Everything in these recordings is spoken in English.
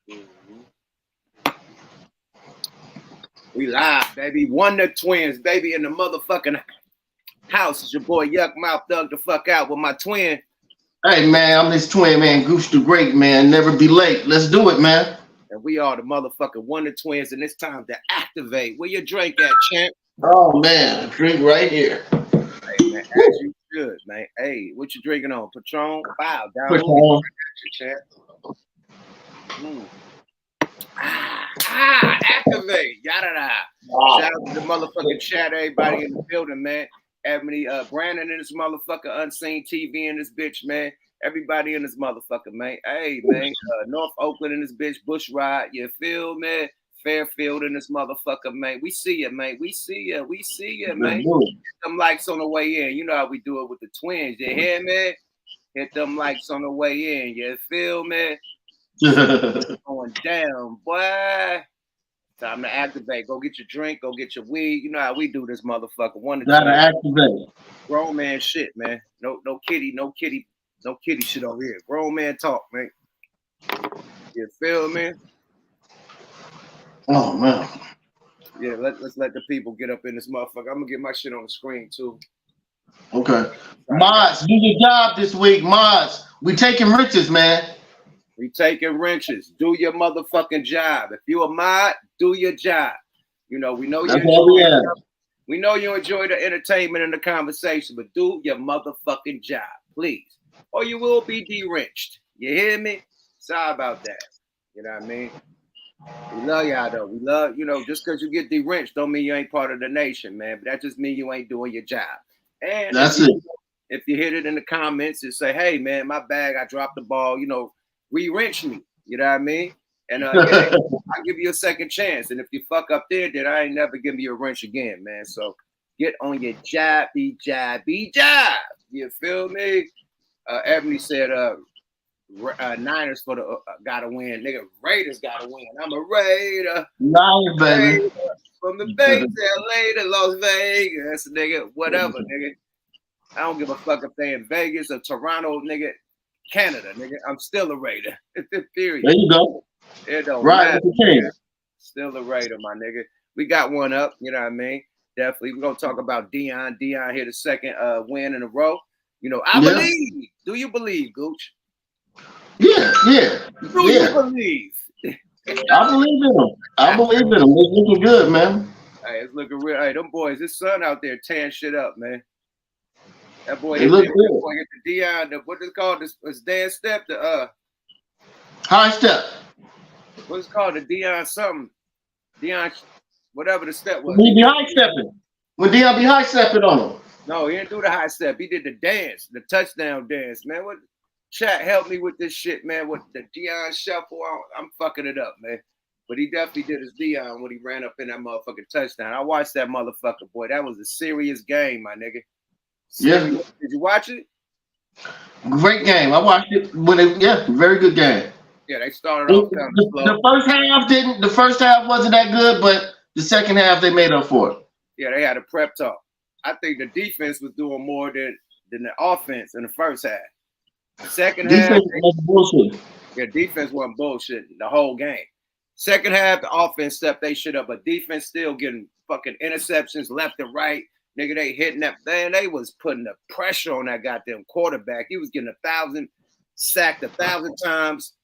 Mm-hmm. We live, baby. Wonder Twins, baby, in the motherfucking house. It's your boy Yuck Mouth Thug the fuck out with my twin. Hey man, I'm this twin man, Goose the Great man. Never be late. Let's do it, man. And we are the motherfucking Wonder Twins, and it's time to activate. Where your drink at, champ? Oh man, drink right here. Hey man, as you should, man. Hey, what you drinking on? Patron? Wow, Push download on. it, champ. Activate. Yada da. Shout out to the motherfucking chat, everybody in the building, man. Ebony, Brandon in this motherfucker, Unseen TV in this bitch, man. Everybody in this motherfucker, man. Hey, man. North Oakland in this bitch, Bush Ride. You feel me? Fairfield in this motherfucker, man. We see you, man. We see you. We see you, man. Hit them likes on the way in. You know how we do it with the twins. You hear me? Hit them likes on the way in. You feel me? Going down, boy. Time to activate. Go get your drink. Go get your weed. You know how we do this, motherfucker. Gotta activate. Grown man shit, man. No kitty shit over here. Grown man talk, man. You feel me? Oh man. Yeah, let's let the people get up in this motherfucker. I'm gonna get my shit on the screen too. Okay. Mods, do your job this week, Mods. We taking riches, man. We taking wrenches. Do your motherfucking job. If you a mod, do your job. You know, we know you enjoy the entertainment and the conversation, but do your motherfucking job, please. Or you will be de-wrenched. You hear me? Sorry about that. You know what I mean? We love y'all though. We love, just because you get de-wrenched don't mean you ain't part of the nation, man. But that just means you ain't doing your job. And that's it. If you hit it in the comments and say, hey man, my bag, I dropped the ball, re-wrench me. You know what I mean? And I'll give you a second chance. And if you fuck up there, then I ain't never giving you a wrench again, man. So get on your job, be job. You feel me? Ebony said, Niners for the gotta win. Nigga, Raiders gotta win. I'm a Raider. Nice, baby. Raider. From the Bay to LA to Las Vegas, nigga. Whatever, nigga. I don't give a fuck if they in Vegas or Toronto, nigga. Canada, nigga. I'm still a Raider. Period. There you go. It don't matter. Still a Raider, my nigga. We got one up, you know what I mean? Definitely. We're gonna talk about Deion. Deion hit a second win in a row. I believe. Do you believe, Gooch? Yeah. Do you believe? I believe in him. It's looking good, man. Hey, it's looking real. Hey, them boys, his son out there tearing shit up, man. That boy hit the Deion, what is it called? This dance step, the high step. What's it called? The Deion something. Deion, whatever the step was. He be high stepping. When Deion be high stepping on him. No, he didn't do the high step. He did the dance, the touchdown dance, man. What chat help me with this shit, man? With the Deion shuffle, I'm fucking it up, man. But he definitely did his Deion when he ran up in that motherfucking touchdown. I watched that motherfucker, boy. That was a serious game, my nigga. Yeah. Did you watch it? Great game. I watched it very good game. Yeah, they started off kind of slow. The first half wasn't that good, but the second half they made up for it. Yeah, they had a prep talk. I think the defense was doing more than the offense in the first half. The second half was bullshit. Yeah, defense wasn't bullshit the whole game. Second half, the offense stepped they shit up, but defense still getting fucking interceptions left and right. Nigga, they hitting that. Man, they was putting the pressure on that goddamn quarterback. He was getting 1,000 sacked 1,000 times.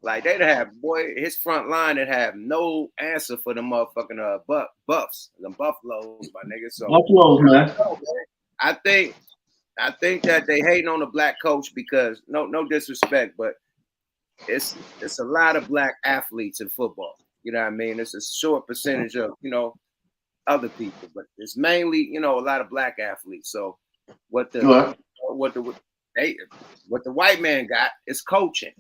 Like, they'd have, boy, his front line would have no answer for the motherfucking buffs, the Buffaloes, my nigga. So, Buffaloes, man. I think that they hating on the black coach because, no disrespect, but it's a lot of black athletes in football. You know what I mean? It's a short percentage of, other people, but it's mainly, a lot of black athletes. So what the white man got is coaching.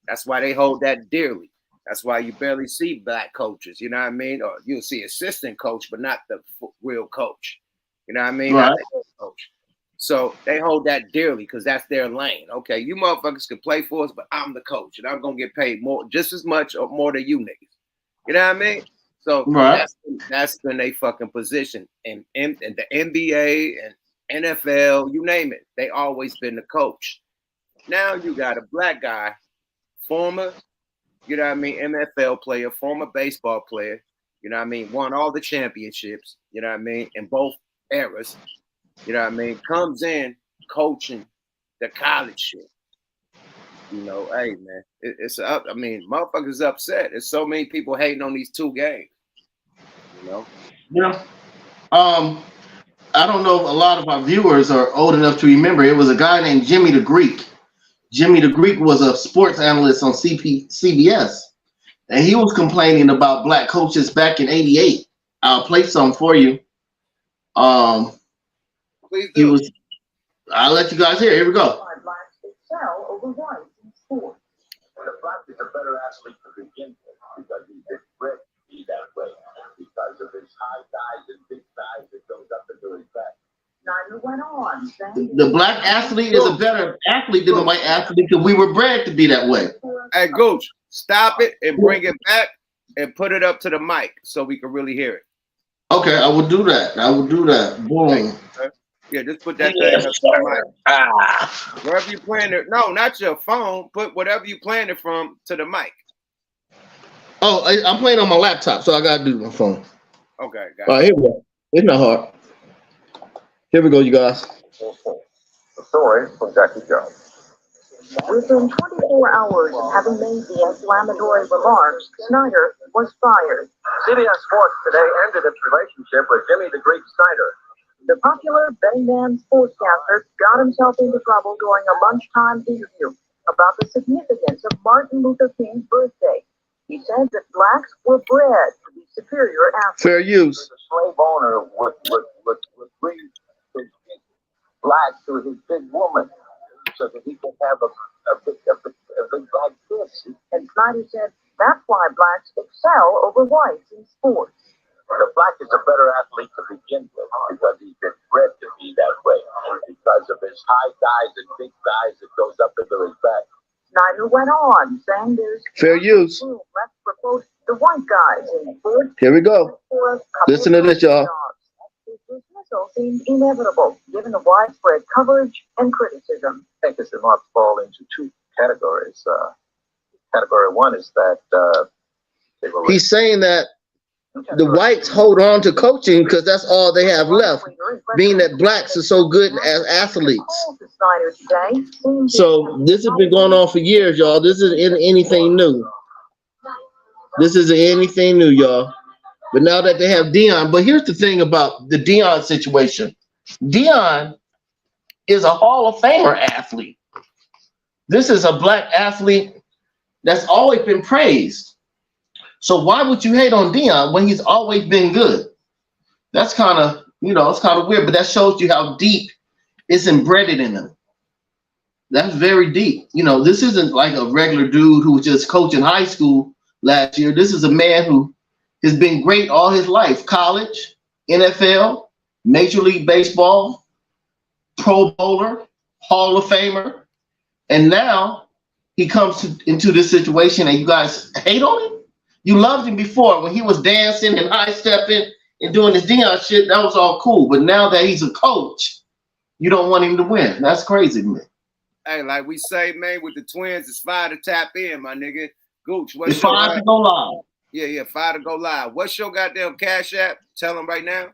That's why they hold that dearly. That's why you barely see black coaches, you know what I mean? Or you'll see assistant coach, but not the real coach. You know what I mean? Right. Not the coach. So they hold that dearly because that's their lane. Okay, you motherfuckers can play for us, but I'm the coach and I'm gonna get paid more, just as much or more than you niggas. You know what I mean? So that's been a fucking position in the NBA and NFL, you name it. They always been the coach. Now you got a black guy, former you know what I mean, MFL player, former baseball player, you know what I mean, won all the championships, you know what I mean, in both eras, you know what I mean, comes in coaching the college shit. You know, hey man, it's up. I mean, motherfuckers upset. There's so many people hating on these two games. You know. Yeah. I don't know if a lot of our viewers are old enough to remember. It was a guy named Jimmy the Greek. Jimmy the Greek was a sports analyst on CBS, and he was complaining about black coaches back in '88. I'll play some for you. Please He do. was. I'll let you guys hear. Here we go. Blacks excel over whites in sports. The black is a better athlete to begin with because he's been bred to be that way. Because of his high thighs and big thighs, it goes up into his back. Snyder went on, saying The black athlete is a better athlete than the white athlete because we were bred to be that way. Hey, Gooch, stop it and bring it back and put it up to the mic so we can really hear it. Okay, I will do that. I will do that. Boom. Yeah, just put that thing up to the mic. Wherever you playing it, no, not your phone. Put whatever you playing it from to the mic. Oh, I'm playing on my laptop, so I gotta do my phone. Okay, got All right, here we go. It's not hard. Here we go, you guys. The story from Jackie Jones. within 24 hours of having made the inflammatory remarks, Snyder was fired. CBS Sports today ended its relationship with Jimmy the Greek Snyder. The popular betting man sportscaster got himself into trouble during a lunchtime interview about the significance of Martin Luther King's birthday. He said that blacks were bred to be superior athletes. Fair use. The slave owner would bring his big black to his big woman so that he could have a big black kiss. And Snyder said that's why blacks excel over whites in sports. The black is a better athlete to begin with because he's been bred to be that way. Because of his high thighs and big thighs, it goes up into his back. Snyder went on, saying there's Fair use. left for quote the white guys in sports. Here we go. Listen to this, y'all. His dismissal seemed inevitable given the widespread coverage and criticism. I think this remarks fall into two categories. Category one is that they were He's saying that the whites hold on to coaching because that's all they have left, being that blacks are so good as athletes. So this has been going on for years, y'all. This isn't anything new. This isn't anything new, y'all. But now that they have Deion, but here's the thing about the Deion situation. Deion is a Hall of Famer athlete. This is a black athlete that's always been praised. So why would you hate on Deion when he's always been good? That's kind of, it's kind of weird, but that shows you how deep it's embedded in him. That's very deep. This isn't like a regular dude who was just coaching high school last year. This is a man who has been great all his life. College, NFL, Major League Baseball, Pro Bowler, Hall of Famer. And now he comes into this situation and you guys hate on him? You loved him before when he was dancing and high stepping and doing his Deion shit. That was all cool. But now that he's a coach, you don't want him to win. That's crazy, man. Hey, like we say, man, with the Twins, it's fire to tap in, my nigga. Gooch, It's fire to go live. Yeah, fire to go live. What's your goddamn Cash App? Tell them right now.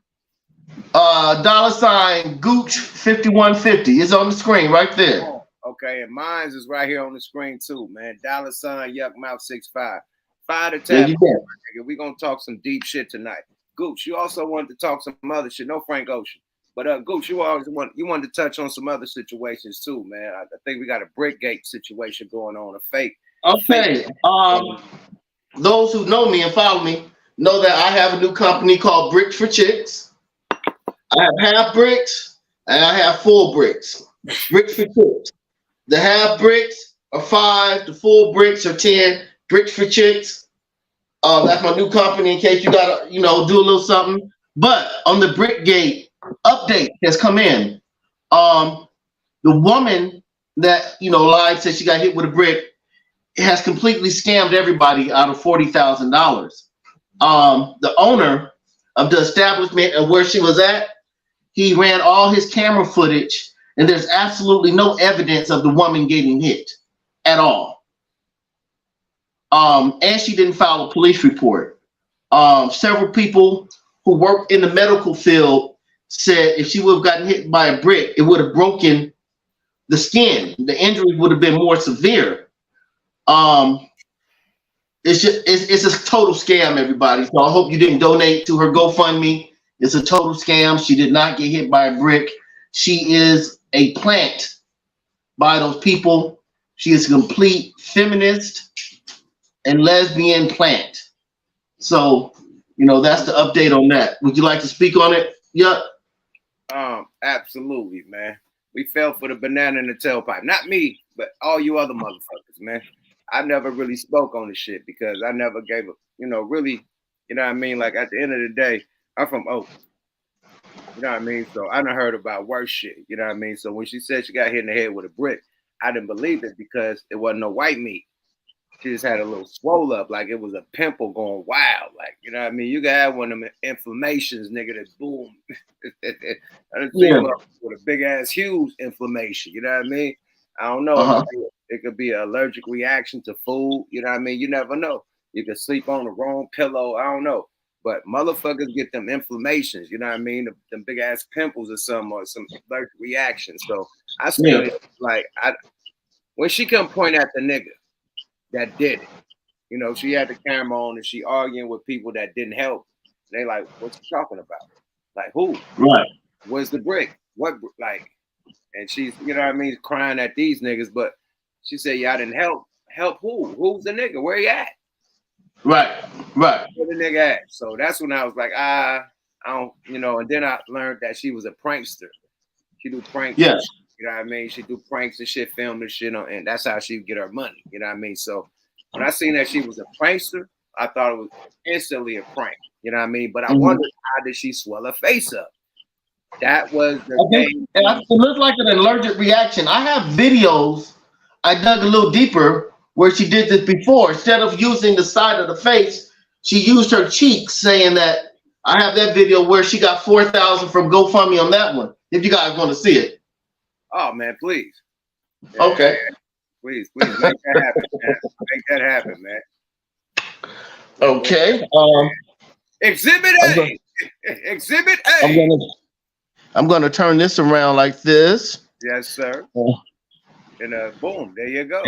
$ Gooch 5150 is on the screen right there. Oh, okay, and mine's is right here on the screen too, man. $ Yuck Mouth 65. Fire to tap in, nigga. We gonna talk some deep shit tonight. Gooch, you also wanted to talk some other shit. No Frank Ocean. But Gooch, you wanted to touch on some other situations too, man. I think we got a BRICKGATE situation going on, a fake. Okay. Those who know me and follow me know that I have a new company called Bricks for Chicks. I have half bricks and I have full bricks. Bricks for Chicks. The half bricks are 5, the full bricks are 10. Bricks for Chicks. That's my new company in case you gotta, do a little something. But on the BRICKGATE update has come in. The woman that lied, said she got hit with a brick, has completely scammed everybody out of $40,000. The owner of the establishment and where she was at, he ran all his camera footage, and there's absolutely no evidence of the woman getting hit at all. And she didn't file a police report. Several people who work in the medical field said if she would have gotten hit by a brick, it would have broken the skin. The injury would have been more severe. It's a total scam, everybody. So I hope you didn't donate to her GoFundMe. It's a total scam. She did not get hit by a brick. She is a plant by those people. She is a complete feminist and lesbian plant. So, you know, that's the update on that. Would you like to speak on it? Yeah. Absolutely, man. We fell for the banana in the tailpipe. Not me, but all you other motherfuckers, man. I never really spoke on the shit because I never gave a, you know, really, you know what I mean? Like at the end of the day, I'm from Oakland. You know what I mean? So I done heard about worse shit. You know what I mean? So when she said she got hit in the head with a brick, I didn't believe it because it wasn't no white meat. She just had a little swole up, like it was a pimple going wild. Like, you know what I mean? You can have one of them inflammations, nigga, that boom. I didn't see one with a big ass, huge inflammation. You know what I mean? I don't know. It could be an allergic reaction to food. You know what I mean? You never know. You could sleep on the wrong pillow. I don't know. But motherfuckers get them inflammations. You know what I mean? Them big ass pimples or some allergic reaction. So I see it like when she come point at the nigga that did it. You know, she had the camera on and she arguing with people that didn't help. They like, what you talking about? Like who? Right. Where's the brick? What like? And she's, you know what I mean, crying at these niggas, but she said, y'all didn't help. Help who? Who's the nigga? Where he at? Right. Right. Where the nigga at? So that's when I was like, I don't, you know, and then I learned that she was a prankster. She do pranks. Yes. You know what I mean? She do pranks and shit, film and shit, and that's how she would get her money. You know what I mean? So when I seen that she was a prankster, I thought it was instantly a prank. You know what I mean? But I wondered how did she swell her face up? That was the thing. It looked like an allergic reaction. I have videos. I dug a little deeper where she did this before. Instead of using the side of the face, she used her cheeks, saying that I have that video where she got 4,000 from GoFundMe on that one. If you guys want to see it. Oh man, please. Yeah, okay. Man. Please make that happen, man. Make that happen, man. Okay. Exhibit A. Exhibit A. I'm gonna turn this around like this. Yes, sir. And boom, there you go.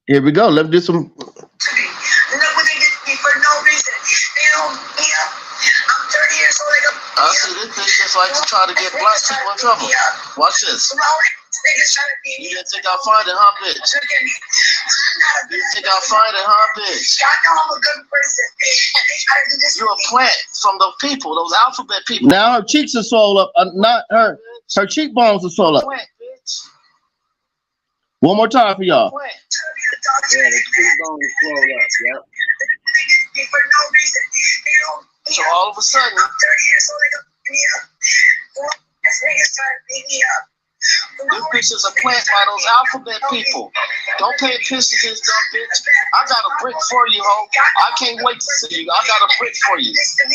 Here we go. Let's do some. Look what they did to me for no reason. They don't me up. I'm 30 years old. I see this bitch just like to try to get black people in trouble. Watch this. You didn't think I'd find it, huh, bitch? You didn't think I'd find it, huh, bitch? I know I'm a good person. And they try to do this. You're a plant from the people, those alphabet people. Now her cheeks are swollen up. Not her. Her cheekbones are swollen up. Plant, bitch. One more time for y'all. Yeah, the cheekbone is swollen up. Yep. For no reason. So all of a sudden, I'm 30 years old. They don't beat me up. This nigga's trying to beat me up. This bitch is a plant by those alphabet people. Don't pay attention to this dumb bitch. I got a brick for you, ho. I can't wait to see you. I got a brick for you.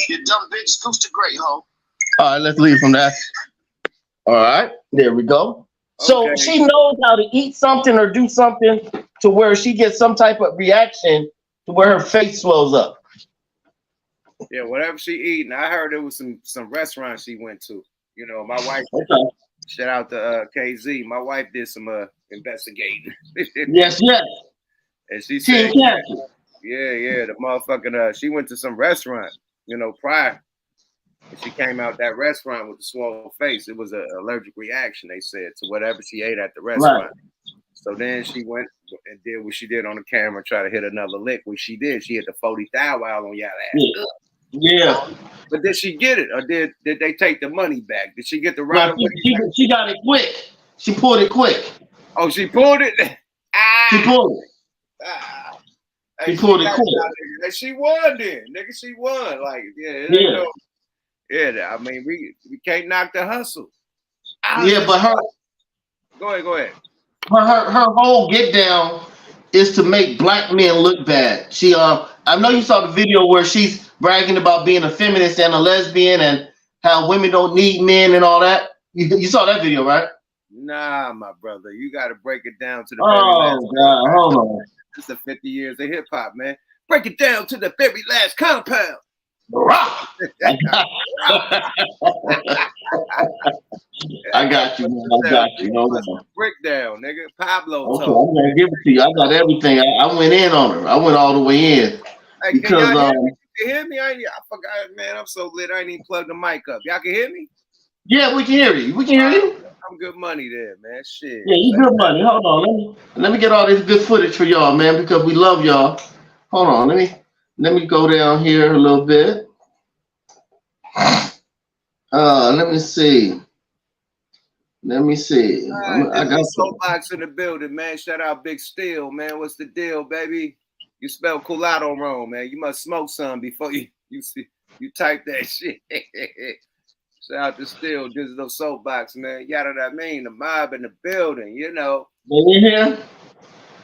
You dumb bitch. Goose the great, ho. All right, let's leave from that. All right, there we go. So she knows how to eat something or do something to where she gets some type of reaction to where her face swells up. Yeah, whatever she eating. I heard there was some restaurants she went to. You know, my wife. Shout out to KZ. My wife did some investigating. Yes. And she said, yeah, the motherfucking she went to some restaurant, you know, prior. And she came out that restaurant with a swollen face. It was an allergic reaction, they said, to whatever she ate at the restaurant. Right. So then she went and did what she did on the camera, try to hit another lick, which she did. She hit the 40 thou wow on y'all ass. Yeah. But did she get it, or did they take the money back? Did she get the right? She got it quick. She pulled it quick. Oh, she pulled it. She pulled it. She pulled it quick. And she won, then, nigga. She won. Like, I mean, we can't knock the hustle. Yeah, but her. Go ahead. Her whole get down is to make black men look bad. She I know you saw the video where she's bragging about being a feminist and a lesbian and how women don't need men and all that. You saw that video, right? Nah, my brother. You got to break it down to the God, hold on. This is 50 years of hip hop, man. Break it down to the very last compound. I got you, man. I got you. No, Breakdown, nigga. Pablo. Okay, I'm gonna give it to you. I got everything. I went in on her. I went all the way in. Hey, because you hear me? I forgot, man. I'm so lit. I ain't even plugged the mic up. Y'all can hear me? Yeah, we can hear you. We can hear you. I'm good money there, man. Shit. Yeah, you good money. Hold on. Let me get all this good footage for y'all, man, because we love y'all. Hold on. Let me go down here a little bit. Let me see. I got Soapbox in the building, man. Shout out Big Steel, man. What's the deal, baby? You spell Colado wrong, man. You must smoke some before you type that shit. Shout out to Steel, Digital Soapbox, man. Yada that mean, the mob in the building, you know. They in here?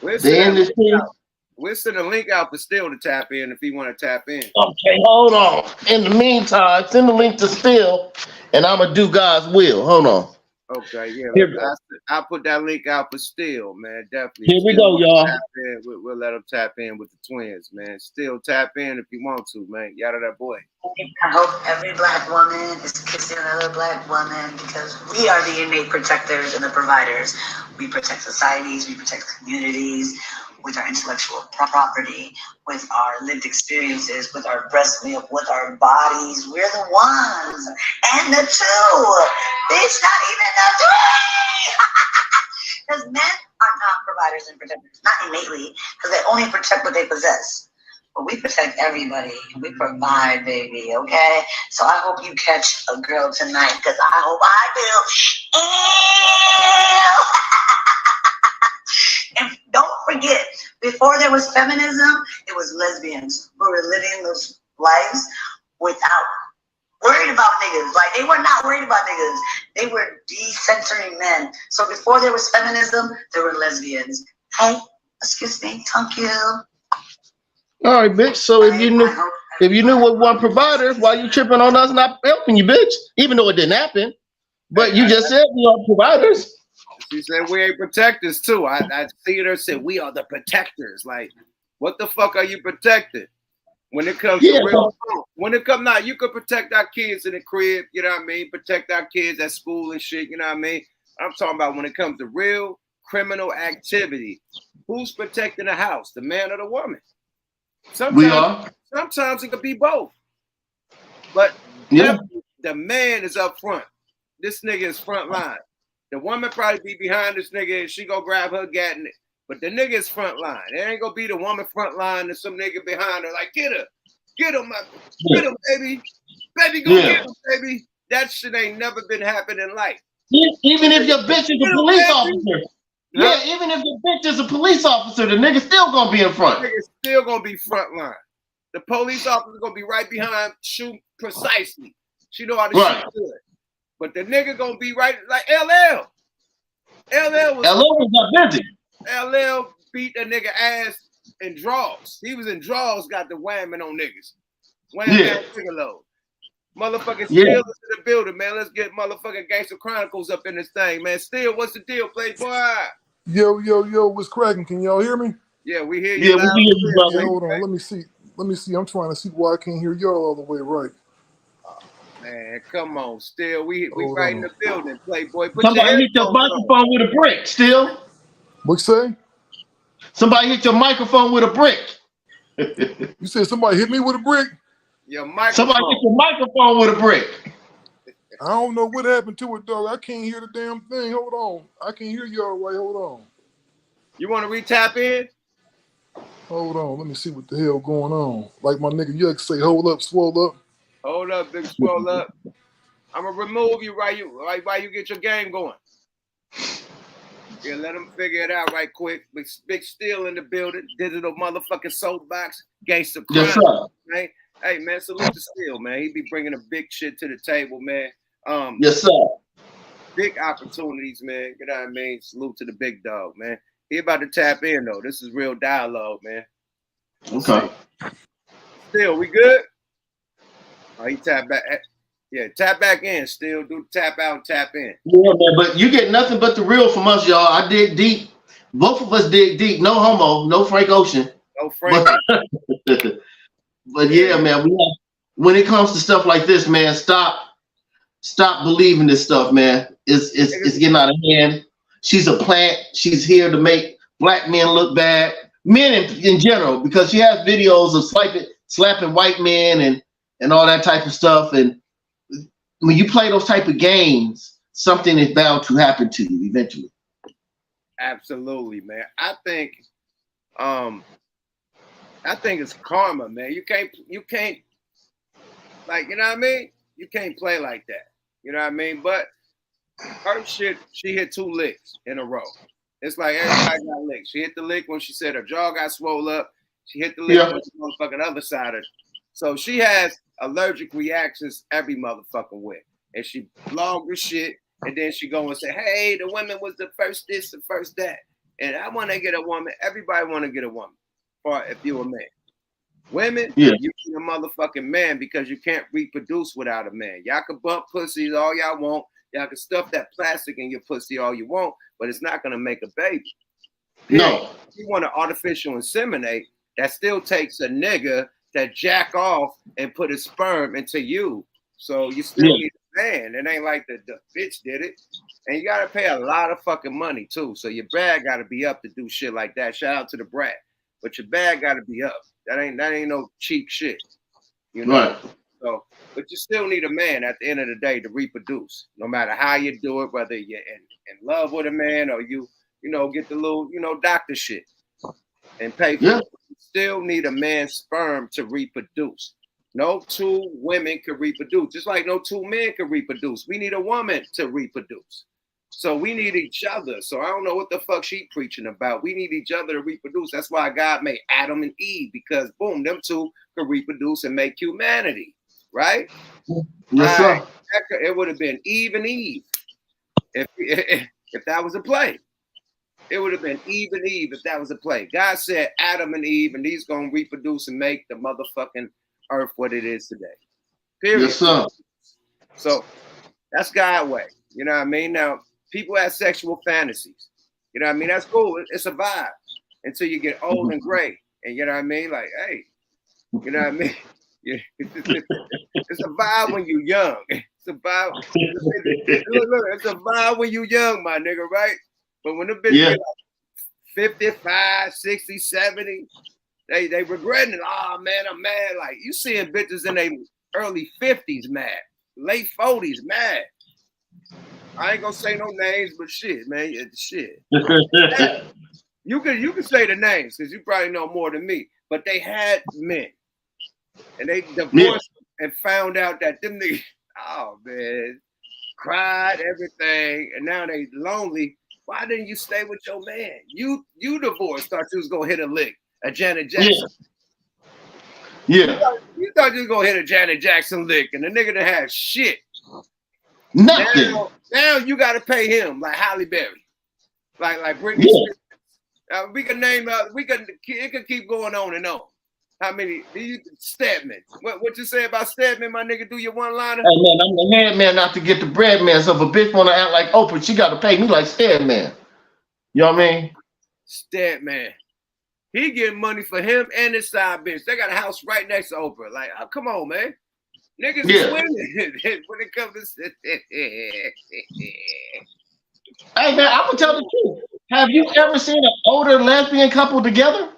We'll send a link out for Steel to tap in if he want to tap in. Okay, hold on. In the meantime, send the link to Steel, and I'm going to do God's will. Hold on. Okay, yeah. I'll put that link out for Steel, man. Definitely. Here we go, y'all. We'll let him tap in with the twins, man. Still tap in if you want to, man. Yada that boy. I hope every black woman is kissing another black woman because we are the innate protectors and the providers. We protect societies, we protect communities with our intellectual property, with our lived experiences, with our breast milk, with our bodies. We're the ones and the two. Bitch, not even the three. Because men are not providers and protectors, not innately, because they only protect what they possess. But we protect everybody. We provide, baby, okay? So I hope you catch a girl tonight, because I hope I do. And don't forget, before there was feminism, it was lesbians who were living those lives without worried about niggas. Like, they were not worried about niggas. They were decentering men. So before there was feminism, there were lesbians. Hey, excuse me, thank you. All right, bitch. So if you knew what one provider, why you tripping on us not helping you, bitch? Even though it didn't happen, but you just said we are providers. She said we ain't protectors too. I see her say we are the protectors. Like, what the fuck are you protecting? When it comes to real, when it comes now, you could protect our kids in the crib. You know what I mean? Protect our kids at school and shit. You know what I mean? I'm talking about when it comes to real criminal activity. Who's protecting the house, the man or the woman? Sometimes it could be both. But the man is up front. This nigga is front line. The woman probably be behind this nigga and she go grab her gat, but the nigga is front line. It ain't gonna be the woman front line and some nigga behind her like, get him, baby. Baby, go get him, baby. That shit ain't never been happening in life. Even if your bitch is a police officer. Yeah, even if your bitch is a police officer, the nigga still gonna be in front. The nigga still gonna be front line. The police officer gonna be right behind, shoot precisely. She know how to shoot good. But the nigga gonna be right like LL. LL was not busy. LL beat that nigga ass in draws. He was in draws, got the whamming on niggas. Whamming nigga load. Motherfucking Steel is in the building, man. Let's get motherfucking Gangster Chronicles up in this thing, man. Steel, what's the deal, Playboy? Yo, what's cracking? Can y'all hear me? Yeah, we hear you. Yeah, we hear you, brother. Hold on, let me see. I'm trying to see why I can't hear y'all all the way right. Man, come on, Steel. We right in the building, Playboy. Somebody hit your microphone with a brick, Steel. What you say? Somebody hit your microphone with a brick. You said somebody hit me with a brick? Your microphone. Somebody hit your microphone with a brick. I don't know what happened to it, dog. I can't hear the damn thing. Hold on. I can't hear y'all right. Hold on. You want to re-tap in? Hold on. Let me see what the hell going on. Like my nigga Yuck say, hold up, swole up. Hold up, big swole up. I'm gonna remove you while you get your game going. Yeah, let them figure it out right quick. Big Steel in the building. Digital motherfucking Soapbox. Gangster crime. Yes, sir. Right? Hey, man, salute to Steel, man. He be bringing a big shit to the table, man. Yes, sir. Big opportunities, man. You know what I mean? Salute to the big dog, man. He about to tap in, though. This is real dialogue, man. Okay. Steel, we good? Oh, he tap back. Yeah, tap back in. Still do tap out and tap in. Yeah, man, but you get nothing but the real from us, y'all. I dig deep. Both of us dig deep. No homo, no Frank Ocean. No Frank. But yeah, man, when it comes to stuff like this, man, stop believing this stuff, man. It's getting out of hand. She's a plant. She's here to make black men look bad, men in general, because she has videos of slapping white men and all that type of stuff. And when you play those type of games, something is bound to happen to you eventually. Absolutely, man. I think it's karma, man. You can't like, you know what I mean? You can't play like that. You know what I mean? But her shit, she hit 2 licks in a row. It's like everybody got licked. She hit the lick when she said her jaw got swole up. She hit the lick on the motherfucking other side of it. So she has allergic reactions every motherfucking way. And she blogged her shit, and then she go and say, hey, the women was the first this, the first that. And I want to get a woman. Everybody want to get a woman, or if you're a man. Women, you need a motherfucking man because you can't reproduce without a man. Y'all can bump pussies all y'all want. Y'all can stuff that plastic in your pussy all you want, but it's not going to make a baby. No. If you want to artificial inseminate, that still takes a nigga to jack off and put his sperm into you. So you still need a man. It ain't like the bitch did it. And you got to pay a lot of fucking money, too. So your bag got to be up to do shit like that. Shout out to the brat. But your bag got to be up. That ain't no cheap shit. You know? Right. So, but you still need a man at the end of the day to reproduce, no matter how you do it, whether you're in love with a man or you get the little, doctor shit and pay for it. You still need a man's sperm to reproduce. No 2 women can reproduce, just like no 2 men can reproduce. We need a woman to reproduce. So we need each other. So I don't know what the fuck she preaching about. We need each other to reproduce. That's why God made Adam and Eve, because boom, them 2 could reproduce and make humanity. Right? Yes, sir. It would have been Eve and Eve if that was a play. It would have been Eve and Eve if that was a play. God said Adam and Eve, and these gonna reproduce and make the motherfucking earth what it is today. Period. Yes, sir. So that's God way. You know what I mean? Now, people have sexual fantasies. You know what I mean? That's cool. It's a vibe until you get old and gray. And you know what I mean? Like, hey, you know what I mean? It's a vibe when you're young. It's a vibe. Look, it's a vibe when you're young, my nigga, right? But when the bitch get like 55, 60, 70, they regretting it. Oh, man, I'm mad. Like, you seeing bitches in their early 50s mad, late 40s mad. I ain't gonna say no names, but shit, man, shit. You can say the names because you probably know more than me. But they had men. And they divorced and found out that them niggas, oh man, cried everything, and now they lonely. Why didn't you stay with your man? You divorced, thought you was gonna hit a Janet Jackson. Yeah. You thought you was gonna hit a Janet Jackson lick, and the nigga that had shit. Nothing. Now you gotta pay him like Halle Berry, like Britney Spears. We can name it could keep going on and on. How many? Stedman. What you say about Stedman, my nigga? Do your one-liner? Hey man, I'm the head man not to get the bread man. So if a bitch want to act like Oprah, she got to pay me like Stedman. You know what I mean? Stedman. He getting money for him and his side bitch. They got a house right next to Oprah. Like, oh, come on, man. Niggas is winning when it comes to Hey man, I'm gonna tell the truth. Have you ever seen an older lesbian couple together?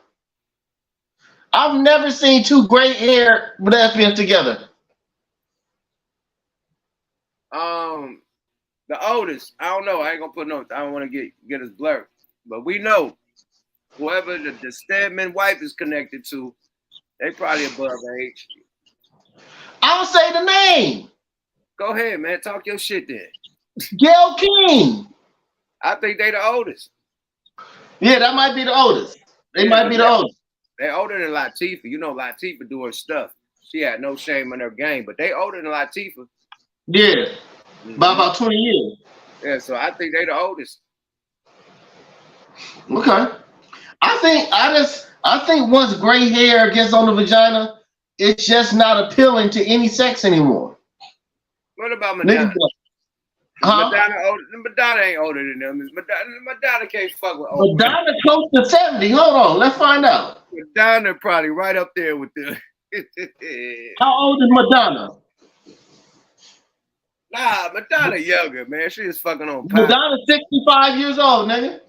I've never seen 2 gray-haired lesbians together. The oldest, I don't know. I ain't gonna put no. I don't want to get us blurred, but we know whoever the Stedman wife is connected to, they probably above age. I'll say the name. Go ahead, man. Talk your shit then. Gail King. I think they the oldest. Yeah, that might be the oldest. They might be the oldest. They older than Latifah. You know Latifah do her stuff. She had no shame in her game, but they older than Latifah. Yeah, by about 20 years. Yeah, so I think they the oldest. Okay. I think once gray hair gets on the vagina, it's just not appealing to any sex anymore. What about Madonna? Huh? Madonna ain't older than them. Madonna can't fuck with old Madonna close to 70. Hold on, let's find out. Madonna probably right up there with the. How old is Madonna? Nah, Madonna younger, man. She is fucking on. Madonna 65 years old, nigga.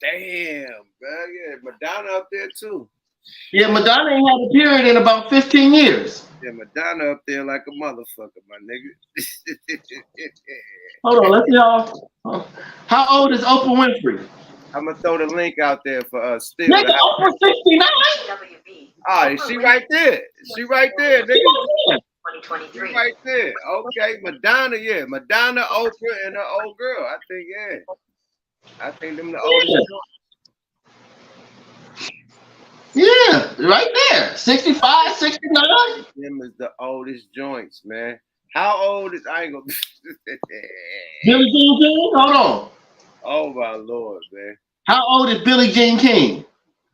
Damn, bro. Yeah, Madonna up there too. Yeah, Madonna ain't had a period in about 15 years. Yeah, Madonna up there like a motherfucker, my nigga. Hold on, let's see how old is Oprah Winfrey? I'm gonna throw the link out there for still. Nigga, Oprah 69? Oh, she right there. She right there, nigga. 2023. She right there. Okay, Madonna, yeah. Madonna, Oprah, and her old girl. I think, yeah. I think them the oldest. Yeah, right there. 65, 69. Them is the oldest joints, man. How old is I ain't gonna Billie Jean King? Hold on. Oh my lord, man. How old is Billie Jean King?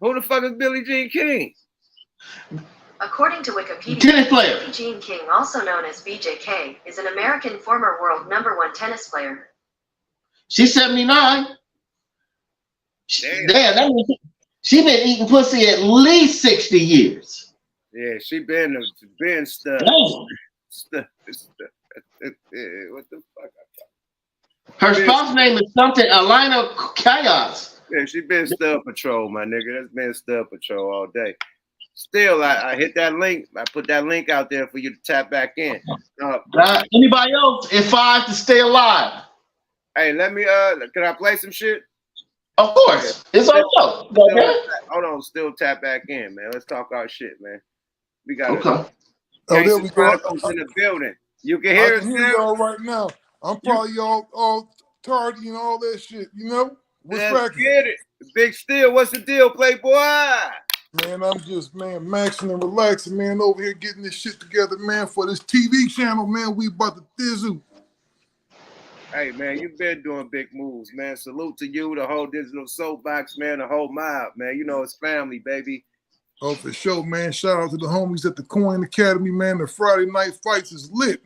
Who the fuck is Billie Jean King? According to Wikipedia, Tennis player. Billie Jean King, also known as BJK, is an American former world #1 tennis player. She's 79. Damn, that means she been eating pussy at least 60 years. Yeah, she been stuck. What the fuck? Her spouse name is something Alina Chaos. Yeah, she been Stud Patrol, my nigga. That's been Stud Patrol all day. Still, I hit that link. I put that link out there for you to tap back in. Anybody else? It's 5 to stay alive. Hey, let me can I play some shit? Of course. It's on show. Hold on, still tap back in, man. Let's talk our shit, man. We got Oh, there we go. in the building. You can hear us now. Y'all right now. I'm probably all tardy and all that shit, you know? What's cracking? Get it. Big Steel, what's the deal, Playboy? Man, I'm just, man, maxing and relaxing, man, over here getting this shit together, man, for this TV channel, man. We about to thizzle. Hey, man, you've been doing big moves, man. Salute to you, the whole digital soapbox, man, the whole mob, man. You know it's family, baby. Oh, for sure, man. Shout out to the homies at the Coin Academy, man. The Friday night fights is lit.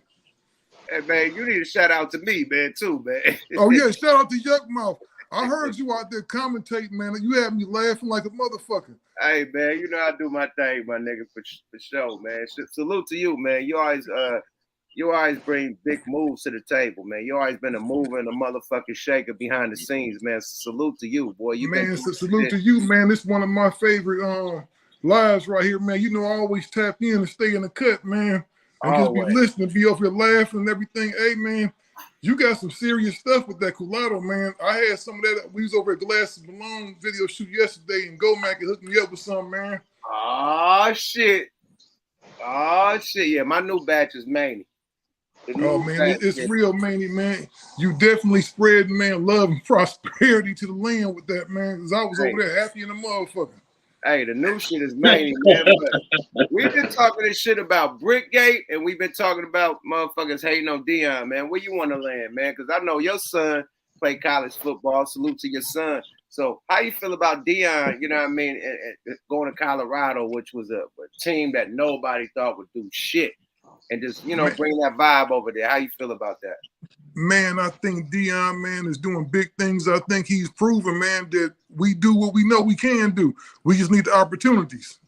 Hey, man, you need to shout out to me, man, too, man. Oh, yeah, shout out to Yuck Mouth. I heard you out there commentating, man. You had me laughing like a motherfucker. Hey, man, you know I do my thing, my nigga, for sure, man. Salute to you, man. You always bring big moves to the table, man. You always been a mover and a motherfucking shaker behind the scenes, man. Salute to you, boy. Salute to you, man. This is one of my favorite lives right here, man. You know, I always tap in and stay in the cut, man. And just be listening, be up here laughing and everything. Hey, man, you got some serious stuff with that culatto, man. I had some of that. We was over at Glasses Malone video shoot yesterday, and Gomac hooked me up with something, man. Oh, shit. Yeah, my new batch is Manny. Oh, man, it's real, Manny, man. You definitely spread, man, love and prosperity to the land with that, man, because I was over there happy in the motherfucker. Hey, the new shit is Manny, man. We've been talking this shit about BRICKGATE, and we've been talking about motherfuckers hating on Deion, man. Where you want to land, man? Because I know your son played college football. Salute to your son. So how you feel about Deion, you know what I mean, and going to Colorado, which was a team that nobody thought would do shit, and just, you know, bring that vibe over there. How you feel about that? Man, I think Deion, man, is doing big things. I think he's proven, man, that we do what we know we can do. We just need the opportunities.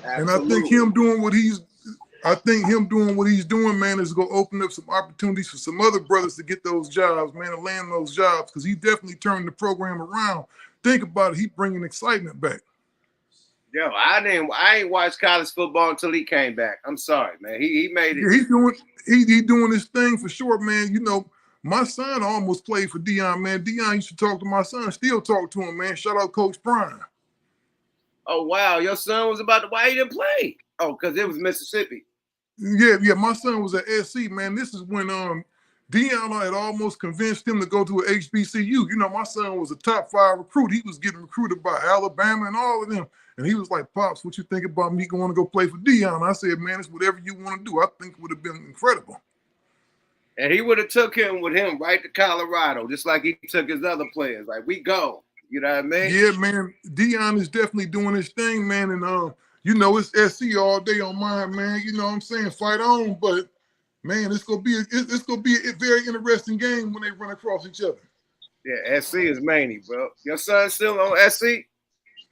Absolutely. And I think him doing what he's doing, man, is going to open up some opportunities for some other brothers to get those jobs, man, and land those jobs, because he definitely turned the program around. Think about it. He bringing excitement back. Yo, I ain't watched college football until he came back. I'm sorry, man. He made it. Yeah, he doing his thing for sure, man. You know, my son almost played for Deion, man. Deion used to talk to my son, still talk to him, man. Shout out Coach Prime. Oh, wow. Your son was about to, why he didn't play? Oh, because it was Mississippi. Yeah. My son was at SC, man. This is when Deion had almost convinced him to go to an HBCU. You know, my son was a top 5 recruit. He was getting recruited by Alabama and all of them. And he was like, Pops, what you think about me going to go play for Deion? I said, man, it's whatever you want to do. I think it would have been incredible. And he would have took him with him right to Colorado, just like he took his other players. Like, we go. You know what I mean? Yeah, man. Deion is definitely doing his thing, man. And, you know, it's SC all day on mine, man. You know what I'm saying? Fight on. But Man, it's gonna be a very interesting game when they run across each other. Yeah, SC is manny, bro. Your son still on SC?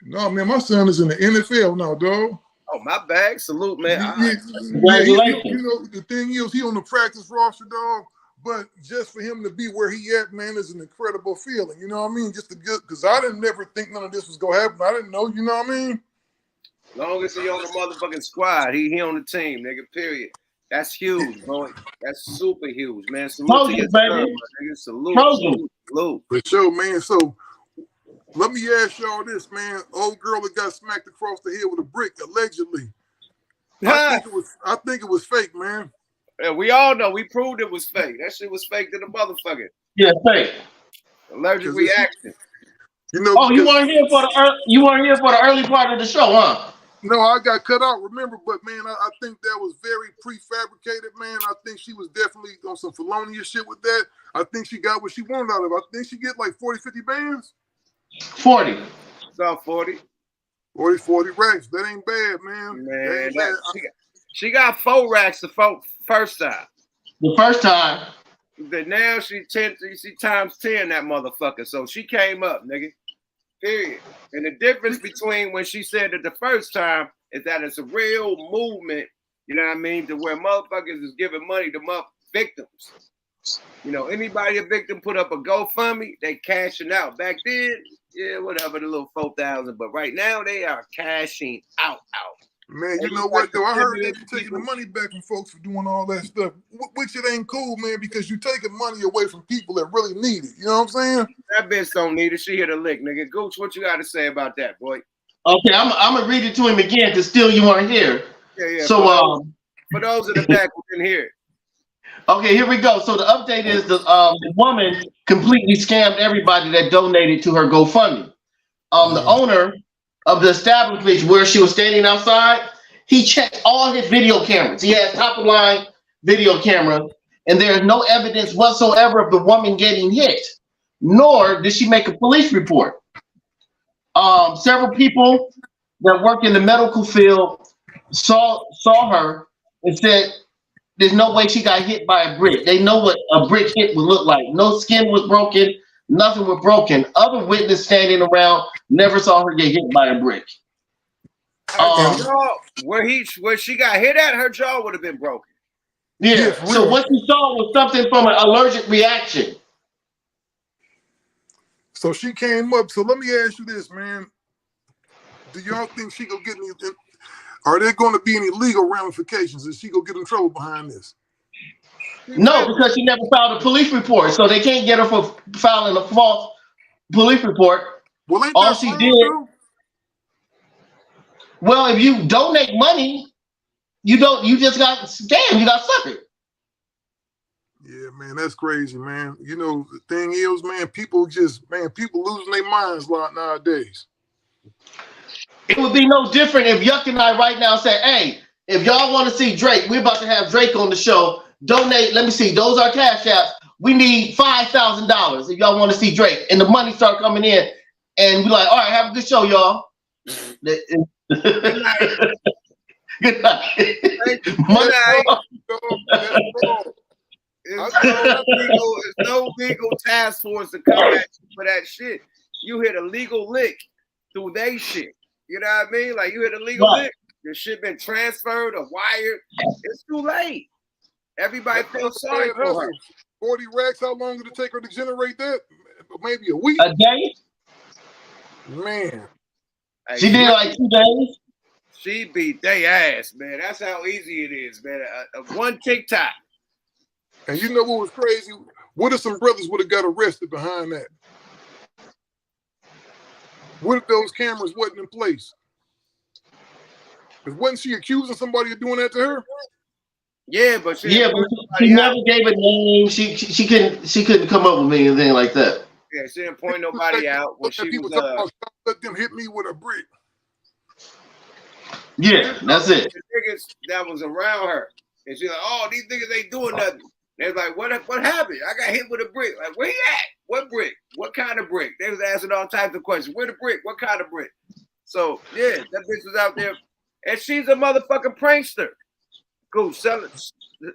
No, man, my son is in the NFL now, dog. Oh, my bag. Salute, man. You know, the thing is, he on the practice roster, dog. But just for him to be where he at, man, is an incredible feeling. You know what I mean? Just a good, because I didn't never think none of this was gonna happen. I didn't know. You know what I mean? Long as he on the motherfucking squad, he on the team, nigga. Period. That's huge, bro. That's super huge, man. Salute to your son, nigga. Salute. For sure, man. So let me ask y'all this, man. Old girl that got smacked across the head with a brick, allegedly. I think it was fake, man. Yeah, we all know. We proved it was fake. That shit was fake to the motherfucker. Yeah, fake. Allergic reaction. You know. Oh, you weren't here for the early part of the show, huh? No, I got cut out. Remember, but man, I think that was very prefabricated, man. I think she was definitely on some felonious shit with that. I think she got what she wanted out of it. I think she get like 40, 50 bands. 40. About 40. 40 racks. That ain't bad, man. Man, she got 4 racks the first time. The first time. But now she times 10 that motherfucker. So she came up, nigga. Period. And the difference between when she said it the first time is that it's a real movement, you know what I mean, to where motherfuckers is giving money to victims. You know, anybody a victim put up a GoFundMe, they cashing out. Back then, yeah, whatever, the little 4,000. But right now, they are cashing out. Man, you know what, though? I heard that you're taking the money back from folks for doing all that stuff, which it ain't cool, man, because you're taking money away from people that really need it. You know what I'm saying? That bitch don't need it. She hit a lick, nigga. Gooch, what you got to say about that, boy? Okay, I'm going to read it to him again to still you want to hear. Yeah. So, for those in the back who didn't hear it. Okay, here we go. So the update is the woman completely scammed everybody that donated to her GoFundMe. The owner of the establishment where she was standing outside, he checked all his video cameras. He has top of line video cameras, and there is no evidence whatsoever of the woman getting hit, nor did she make a police report. Several people that work in the medical field saw her and said, there's no way she got hit by a brick. They know what a brick hit would look like. No skin was broken. Nothing was broken. Other witnesses standing around never saw her get hit by a brick. Where she got hit at, her jaw would have been broken. Yeah. So what you saw was something from an allergic reaction. So she came up. So let me ask you this, man. Do y'all think she gonna get any? Are there going to be any legal ramifications? Is she gonna get in trouble behind this? No, because she never filed a police report, so they can't get her for filing a false police report. Well, ain't all she did. Too? Well, if you donate money, you just got scammed. You got suckered. Yeah, man, that's crazy, man. You know, the thing is, man, people losing their minds a lot nowadays. It would be no different if Yuck and I right now say, hey, if y'all want to see Drake, we're about to have Drake on the show. Donate, let me see, those are cash apps. We need $5,000 if y'all want to see Drake. And the money start coming in. And we're like, all right, have a good show, y'all. Good night. Good night. There's no legal task force to come at you for that shit. You hit a legal lick through they shit. You know what I mean? Like you hit a legal lick. Your shit been transferred or wired. It's too late. Everybody feels sorry for her. 40 racks, how long did it take her to generate that? Maybe a week? A day? Man. She did like 2 days. She beat they ass, man. That's how easy it is, man. One TikTok. And you know what was crazy? What if some brothers would have got arrested behind that? What if those cameras wasn't in place? Because wasn't she accusing somebody of doing that to her? Yeah, but she never gave a name. She couldn't come up with anything like that. Yeah, she didn't point nobody out when she was let them hit me with a brick. Yeah, that's it. The niggas that was around her, and she's like, "Oh, these niggas ain't doing nothing." They're like, "What happened? I got hit with a brick. Like, where he at? What brick? What kind of brick?" They was asking all types of questions. Where the brick? What kind of brick? So yeah, that bitch was out there, and she's a motherfucking prankster. Go sell it.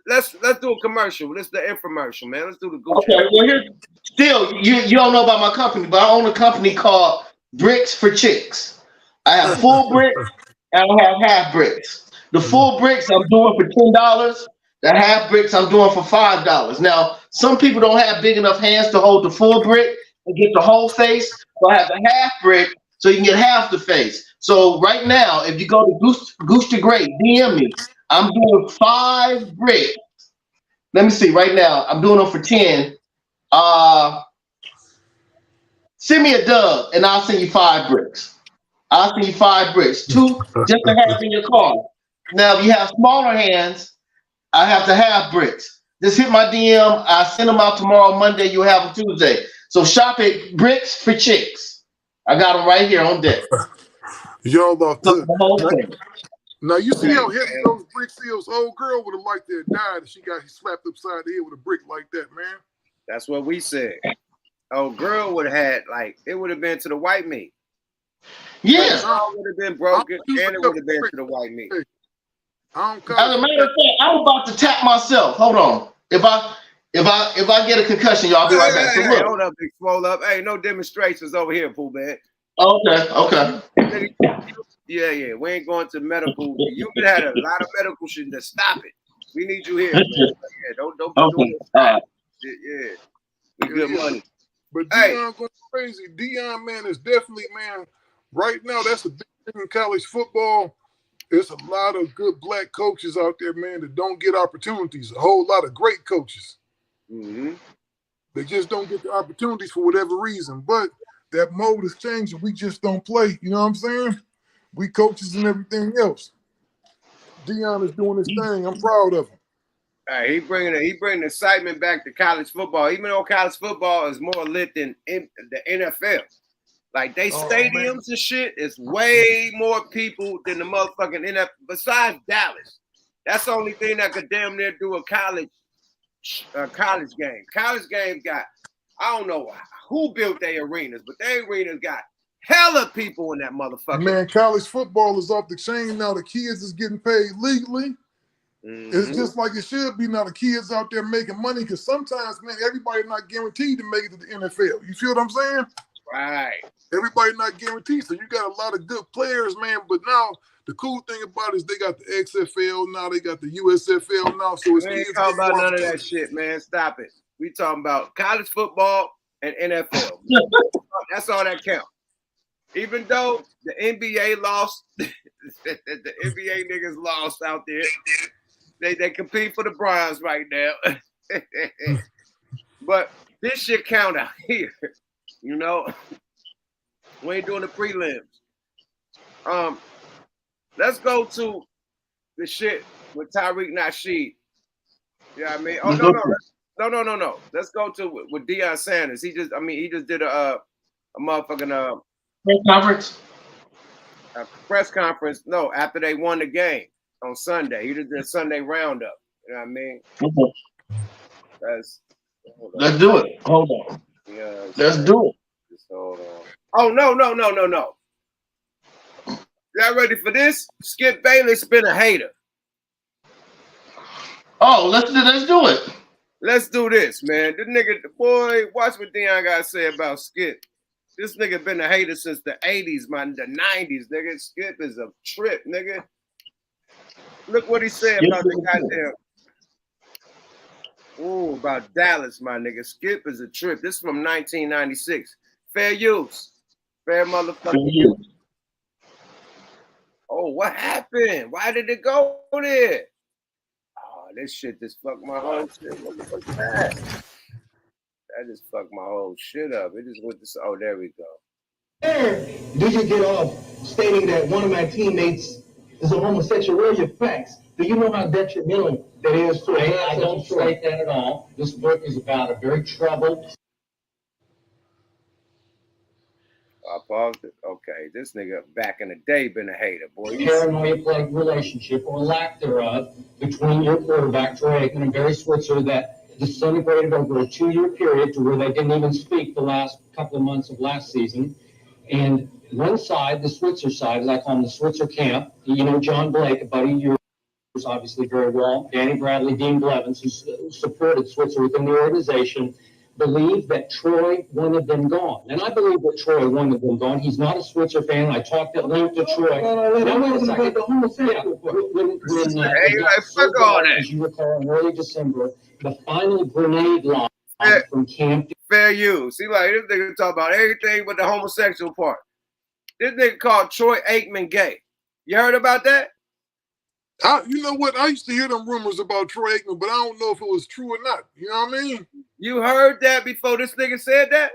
let's do a commercial. Let's the infomercial, man. Let's do the Gucci. Okay, well here, still, you don't know about my company, but I own a company called Bricks for Chicks. I have full bricks and I have half bricks. The full bricks I'm doing for $10. The half bricks I'm doing for $5. Now, some people don't have big enough hands to hold the full brick and get the whole face. So I have the half brick so you can get half the face. So right now, if you go to Goose to Great, DM me. I'm doing 5 bricks. Let me see. Right now, I'm doing them for 10. Send me a dub, and I'll send you 5 bricks. I'll send you 5 bricks. 2 just to have in your car. Now, if you have smaller hands, I have to have bricks. Just hit my DM. I send them out tomorrow, Monday. You'll have them Tuesday. So shop at Bricks for Chicks. I got them right here on deck. Y'all lost the whole thing. Now you see how heavy those bricks is. Old girl would have liked to have died if she got slapped upside the head with a brick like that, man. That's what we said. Old girl would have had it would have been to the white meat. Yeah. The jaw would have been broken, and it would have been to the white meat. As a matter of fact, I'm about to tap myself. Hold on. If I get a concussion, y'all be right back. So look. Hold up, big swole up. Hey, no demonstrations over here, Pooh man. Okay. Yeah. We ain't going to medical. You could have a lot of medical shit to stop it. We need you here, man. Yeah, don't be doing this. Yeah. We good money. But Deion going crazy. Deion, man, is definitely, man, right now, that's a big thing in college football. There's a lot of good black coaches out there, man, that don't get opportunities. A whole lot of great coaches. Mm-hmm. They just don't get the opportunities for whatever reason. But that mode is changing. We just don't play. You know what I'm saying? We coaches and everything else. Deion is doing his thing. I'm proud of him. All right, he bringing excitement back to college football. Even though college football is more lit than the NFL. Like they stadiums and shit is way more people than the motherfucking NFL. Besides Dallas, that's the only thing that could damn near do a college game. College games got, I don't know who built their arenas, but their arenas got hella people in that motherfucker. Man, college football is off the chain now. The kids is getting paid legally. Mm-hmm. It's just like it should be now. The kids out there making money because sometimes, man, everybody not guaranteed to make it to the NFL. You feel what I'm saying? Right. Everybody not guaranteed. So you got a lot of good players, man. But now the cool thing about it is they got the XFL now. They got the USFL now. So it's we ain't talking about none of that shit, man. Stop it. We talking about college football and NFL. That's all that counts. Even though the NBA lost, the NBA niggas lost out there. They compete for the bronze right now. But this shit count out here. You know? We ain't doing the prelims. Let's go to the shit with Tariq Nasheed. You know what I mean? Oh, no. Let's go to with Deion Sanders. He just did a motherfucking press conference. No, after they won the game on Sunday. He just did a Sunday roundup. You know what I mean? Let's do it. Hold on. Yeah, let's do it. Just hold on. Oh, no. Y'all ready for this? Skip Bayless been a hater. Oh, let's do it. Let's do this, man. The nigga, boy, watch what Deion got to say about Skip. This nigga been a hater since the 80s, man, the 90s, nigga. Skip is a trip, nigga. Look what he said about the goddamn. Ooh, about Dallas, my nigga. Skip is a trip. This is from 1996. Fair use. Fair motherfucking use. Oh, what happened? Why did it go there? Oh, this shit just fucked my whole shit. What the fuck is that? That just fucked my whole shit up. It just went to, oh, there we go. Do you get off stating that one of my teammates is a homosexual? Where are your facts? Do you know how detrimental that is to I don't state that at all. This book is about a very troubled. I paused it. Okay, this nigga back in the day been a hater, boy. Paranoia-plagued relationship or lack thereof between your quarterback, Troy Aikman, and Barry Switzer that disintegrated over a 2-year period to where they didn't even speak the last couple of months of last season. And one side, the Switzer side, as I call him, the Switzer camp, you know, John Blake, about a year. obviously very well. Danny Bradley, Dean Blevins, who supported Switzer within the organization, believe that Troy wanted them gone. And I believe that Troy wanted them gone. He's not a Switzer fan. I talked at length to Troy. Now, wait a second. Fuck all that. As you recall, in early December, the final grenade launch from Camp. Fair use. See, like, this nigga talk about everything but the homosexual part. This nigga called Troy Aikman gay. You heard about that? You know what? I used to hear them rumors about Troy Aikman, but I don't know if it was true or not. You know what I mean? You heard that before this nigga said that?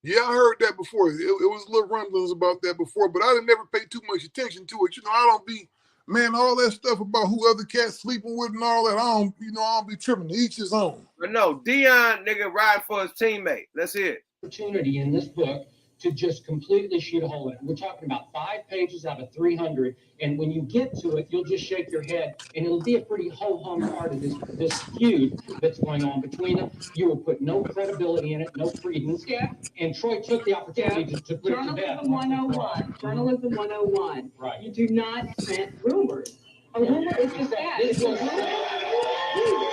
Yeah, I heard that before. It was little rumblings about that before, but I didn't never pay too much attention to it. You know, I don't be, man, all that stuff about who other cats sleeping with and all that. I don't be tripping. To each his own. But no, Deion nigga riding for his teammate. Let's hear it. Opportunity in this book to just completely shoot a hole in it. We're talking about 5 pages out of 300, and when you get to it, you'll just shake your head, and it'll be a pretty ho-hum part of this feud that's going on between them. You will put no credibility in it, no credence. Yeah. And Troy took the opportunity to put it to bed. Journalism 101. Journalism 101. Right. You do not scent rumors. A rumor is just that.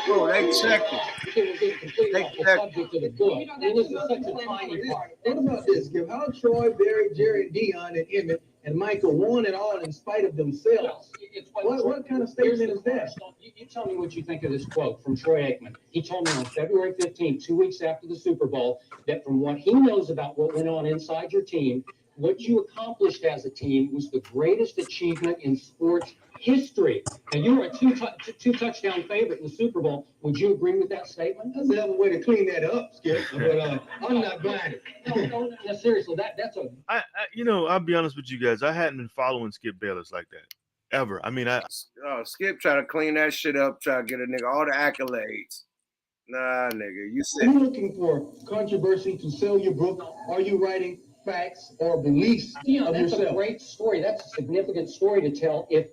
Bro, they checked it. What about this? Give how Troy, Barry, Jerry, Deion, and Emmett and Michael won it all in spite of themselves. What kind of statement is that? You tell me what you think of this quote from Troy Aikman. He told me on February 15th, 2 weeks after the Super Bowl, that from what he knows about what went on inside your team, what you accomplished as a team was the greatest achievement in sports history. And you were a two touchdown favorite in the Super Bowl. Would you agree with that statement? That's a hell of a way to clean that up, Skip. But I'm not buying it. No, seriously, that's a. I'll be honest with you guys. I hadn't been following Skip Bayless like that ever. I mean, Skip try to clean that shit up, try to get a nigga all the accolades. Nah, nigga, you said. Are you looking for controversy to sell your book? Are you writing facts or beliefs of yourself? That's a great story. That's a significant story to tell. If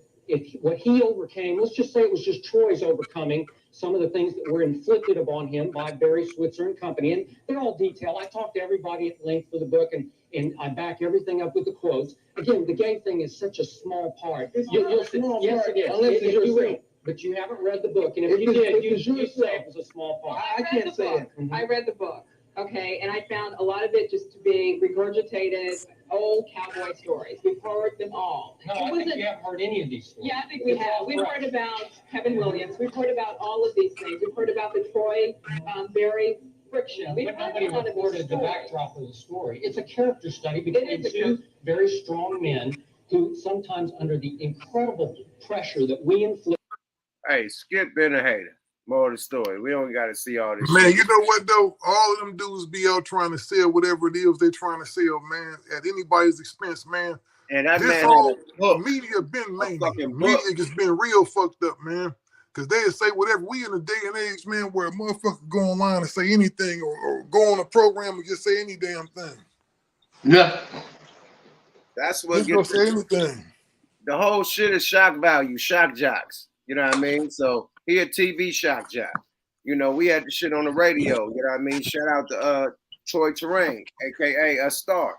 what he overcame, let's just say it was just Troy's overcoming some of the things that were inflicted upon him by Barry Switzer and company, and they're all detailed. I talked to everybody at length for the book, and I back everything up with the quotes. Again, the gay thing is such a small part. You'll see, yes, it is. If you read, but you haven't read the book, and if you did, you say it was a small part. I can't say it. I read the book. Okay, and I found a lot of it just to be regurgitated old cowboy stories. We've heard them all. No, I think you haven't heard any of these stories. Yeah, I think we have. We've heard about Kevin Williams. We've heard about all of these things. We've heard about the Troy Barry friction. We've heard nobody a lot of reported the backdrop of the story. It's a character study between two very strong men who sometimes under the incredible pressure that we inflict. Hey, Skip been a hater. More of the story. We don't got to see all this man, shit. You know what, though? All of them dudes be out trying to sell whatever it is they're trying to sell, man, at anybody's expense, man. And that this man whole had a media been lame. Media just been real fucked up, man. Because they say whatever. We in a day and age, man, where a motherfucker go online and say anything or go on a program and just say any damn thing. Yeah. That's what gets say anything. The whole shit is shock value, shock jocks. You know what I mean? So he a TV shock jock. You know, we had the shit on the radio. You know what I mean? Shout out to Troy Terrain, a.k.a. a star.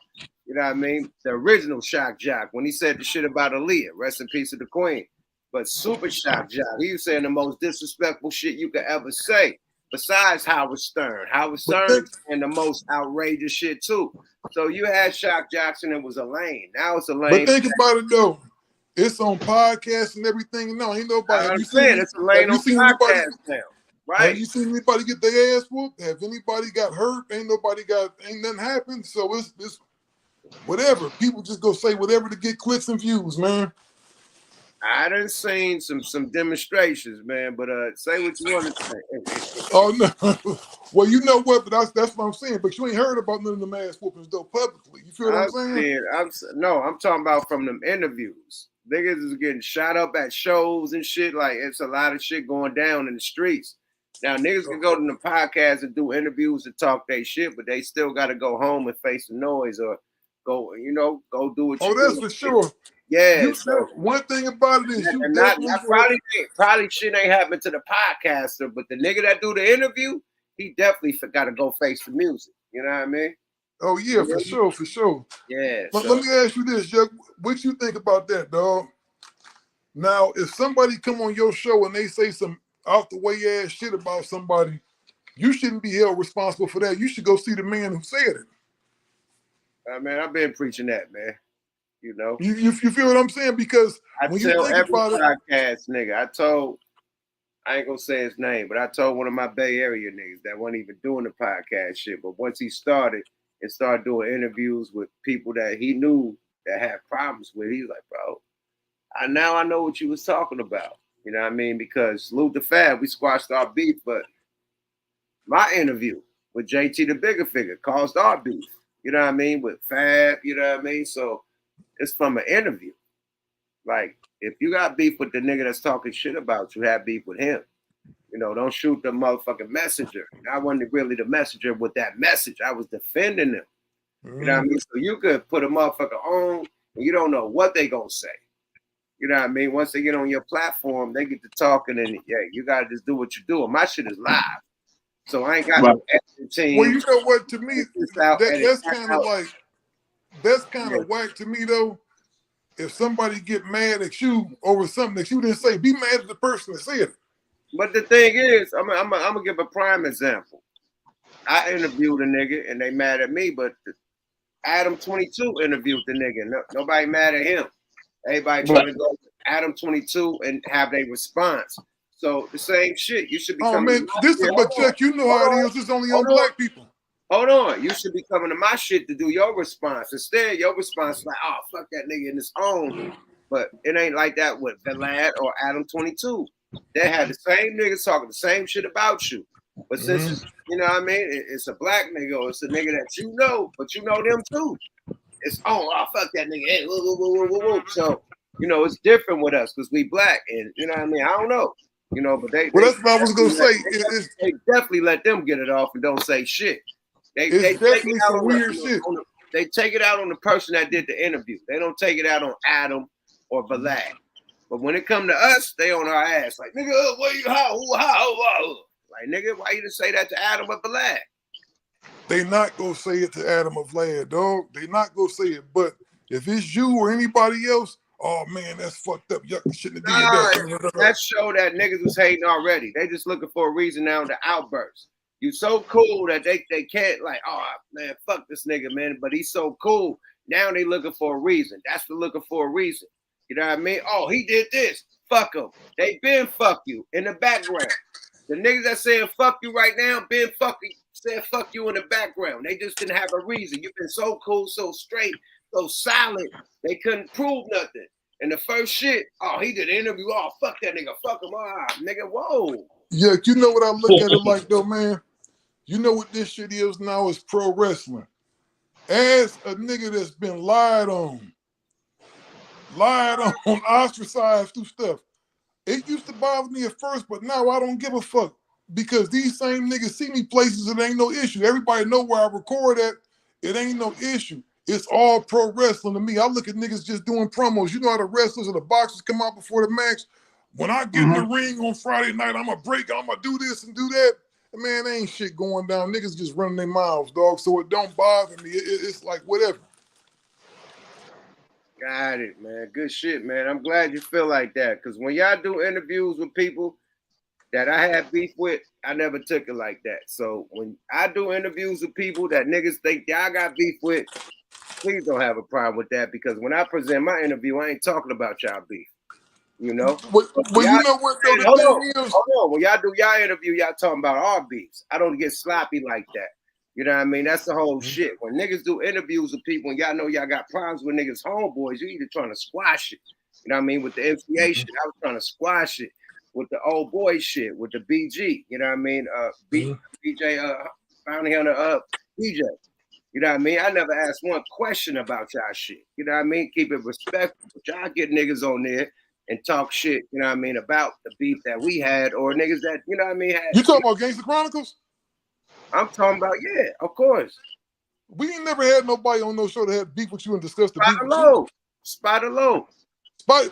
You know what I mean? The original shock jock when he said the shit about Aaliyah. Rest in peace to the queen. But super shock jock. He was saying the most disrespectful shit you could ever say. Besides Howard Stern. Howard Stern and the most outrageous shit too. So you had shock jocks and it was a lane. Now it's a lane. But think about it though. It's on podcasts and everything. No, ain't nobody. I'm saying it's a lane on podcasts now, right? Have you seen anybody get their ass whooped? Have anybody got hurt? Ain't nothing happened. So it's whatever. People just go say whatever to get clicks and views, man. I done seen some demonstrations, man. But say what you want to say. Oh no. Well, you know what? But that's what I'm saying. But you ain't heard about none of them ass whoopings though publicly. You feel what I'm saying? I'm talking about from them interviews. Niggas is getting shot up at shows and shit. Like, it's a lot of shit going down in the streets. Now, niggas can go to the podcast and do interviews and talk their shit, but they still got to go home and face the noise or go do what you do. Oh, that's for sure. Yeah. One thing about it is probably shit ain't happened to the podcaster, but the nigga that do the interview, he definitely got to go face the music. You know what I mean? Oh yeah, for sure. Yeah. But let me ask you this, Chuck. What you think about that, dog? Now, if somebody come on your show and they say some out the way ass shit about somebody, you shouldn't be held responsible for that. You should go see the man who said it. Man, I've been preaching that, man. You know, you feel what I'm saying? Because I when tell you think every about podcast nigga, I ain't gonna say his name, but I told one of my Bay Area niggas that wasn't even doing the podcast shit. But once he started and started doing interviews with people that he knew that had problems with, he was like, bro, now I know what you was talking about. You know what I mean? Because Salute the Fab, we squashed our beef, but my interview with JT the Bigger Figure caused our beef. You know what I mean? With Fab, you know what I mean? So it's from an interview. Like, if you got beef with the nigga that's talking shit about you, have beef with him. You know, don't shoot the motherfucking messenger. And I wasn't really the messenger with that message. I was defending them. You know what I mean? So you could put a motherfucker on and you don't know what they gonna say. You know what I mean? Once they get on your platform, they get to talking and yeah, you gotta just do what you do. And my shit is live. So I ain't got no editing team. Well, you know what, to me, that's kind of like, that's kind of whack to me though. If somebody get mad at you over something that you didn't say, be mad at the person that said it. But the thing is, I'm gonna give a prime example. I interviewed a nigga and they mad at me, but Adam 22 interviewed the nigga. Nobody mad at him. Everybody trying to go to Adam 22 and have their response. So the same shit. You should be coming. Man, this is but Chuck, you know how it is. It's only on black people. Hold on. You should be coming to my shit to do your response. Instead, your response is like, oh, fuck that nigga in his own. But it ain't like that with Vlad or Adam 22. They had the same niggas talking the same shit about you. But since it's, you know what I mean, it's a black nigga or it's a nigga that you know, but you know them too. It's oh fuck that nigga. Hey, woo, woo, woo, woo, woo. So, you know, it's different with us because we black and you know what I mean? I don't know. You know, but that's what I was gonna say. They definitely let them get it off and don't say shit. They definitely some weird shit. They take it out on the person that did the interview. They don't take it out on Adam or Vlad. But when it come to us, they on our ass like, nigga, where you how? Like, nigga, why you didn't say that to Adam or Vlad? They not gonna say it to Adam or Vlad, dog. They not gonna say it. But if it's you or anybody else, oh man, that's fucked up. Yuck, shouldn't have did that. That show that niggas was hating already. They just looking for a reason now to outburst. You so cool that they can't like, oh man, fuck this nigga, man. But he's so cool. Now they looking for a reason. That's the looking for a reason. You know what I mean? Oh, he did this. Fuck him. They been fuck you in the background. The niggas that saying fuck you right now, been fucking said fuck you in the background. They just didn't have a reason. You've been so cool, so straight, so solid. They couldn't prove nothing. And the first shit, oh, he did an interview. Oh, fuck that nigga. Fuck him. Ah, nigga, whoa. Yeah, you know what I look at it like though, man? You know what this shit is now is pro wrestling. As a nigga that's been lied on, ostracized through stuff. It used to bother me at first, but now I don't give a fuck because these same niggas see me places and it ain't no issue. Everybody know where I record at. It ain't no issue. It's all pro wrestling to me. I look at niggas just doing promos. You know how the wrestlers and the boxers come out before the match? When I get in the ring on Friday night, I'm going to do this and do that. Man, ain't shit going down. Niggas just running their mouths, dog. So it don't bother me. It's like whatever. Got it, man. Good shit, man. I'm glad you feel like that. Because when y'all do interviews with people that I have beef with, I never took it like that. So when I do interviews with people that niggas think y'all got beef with, please don't have a problem with that. Because when I present my interview, I ain't talking about y'all beef. You know? Well, you know what, though, hold on. When y'all do y'all interview, y'all talking about our beefs. I don't get sloppy like that. You know what I mean? That's the whole shit. When niggas do interviews with people and y'all know y'all got problems with niggas' homeboys, you either trying to squash it. You know what I mean? With the MCA shit, I was trying to squash it. With the old boy shit, with the BG, you know what I mean? BJ, Bounty Hunter, BJ. You know what I mean? I never asked one question about y'all shit. You know what I mean? Keep it respectful. But y'all get niggas on there and talk shit, you know what I mean, about the beef that we had or niggas that, you know what I mean? You talking about Gangsta Chronicles? I'm talking about, yeah, of course. We ain't never had nobody on no show that had beef with you and discuss the beef with you. Spot alone.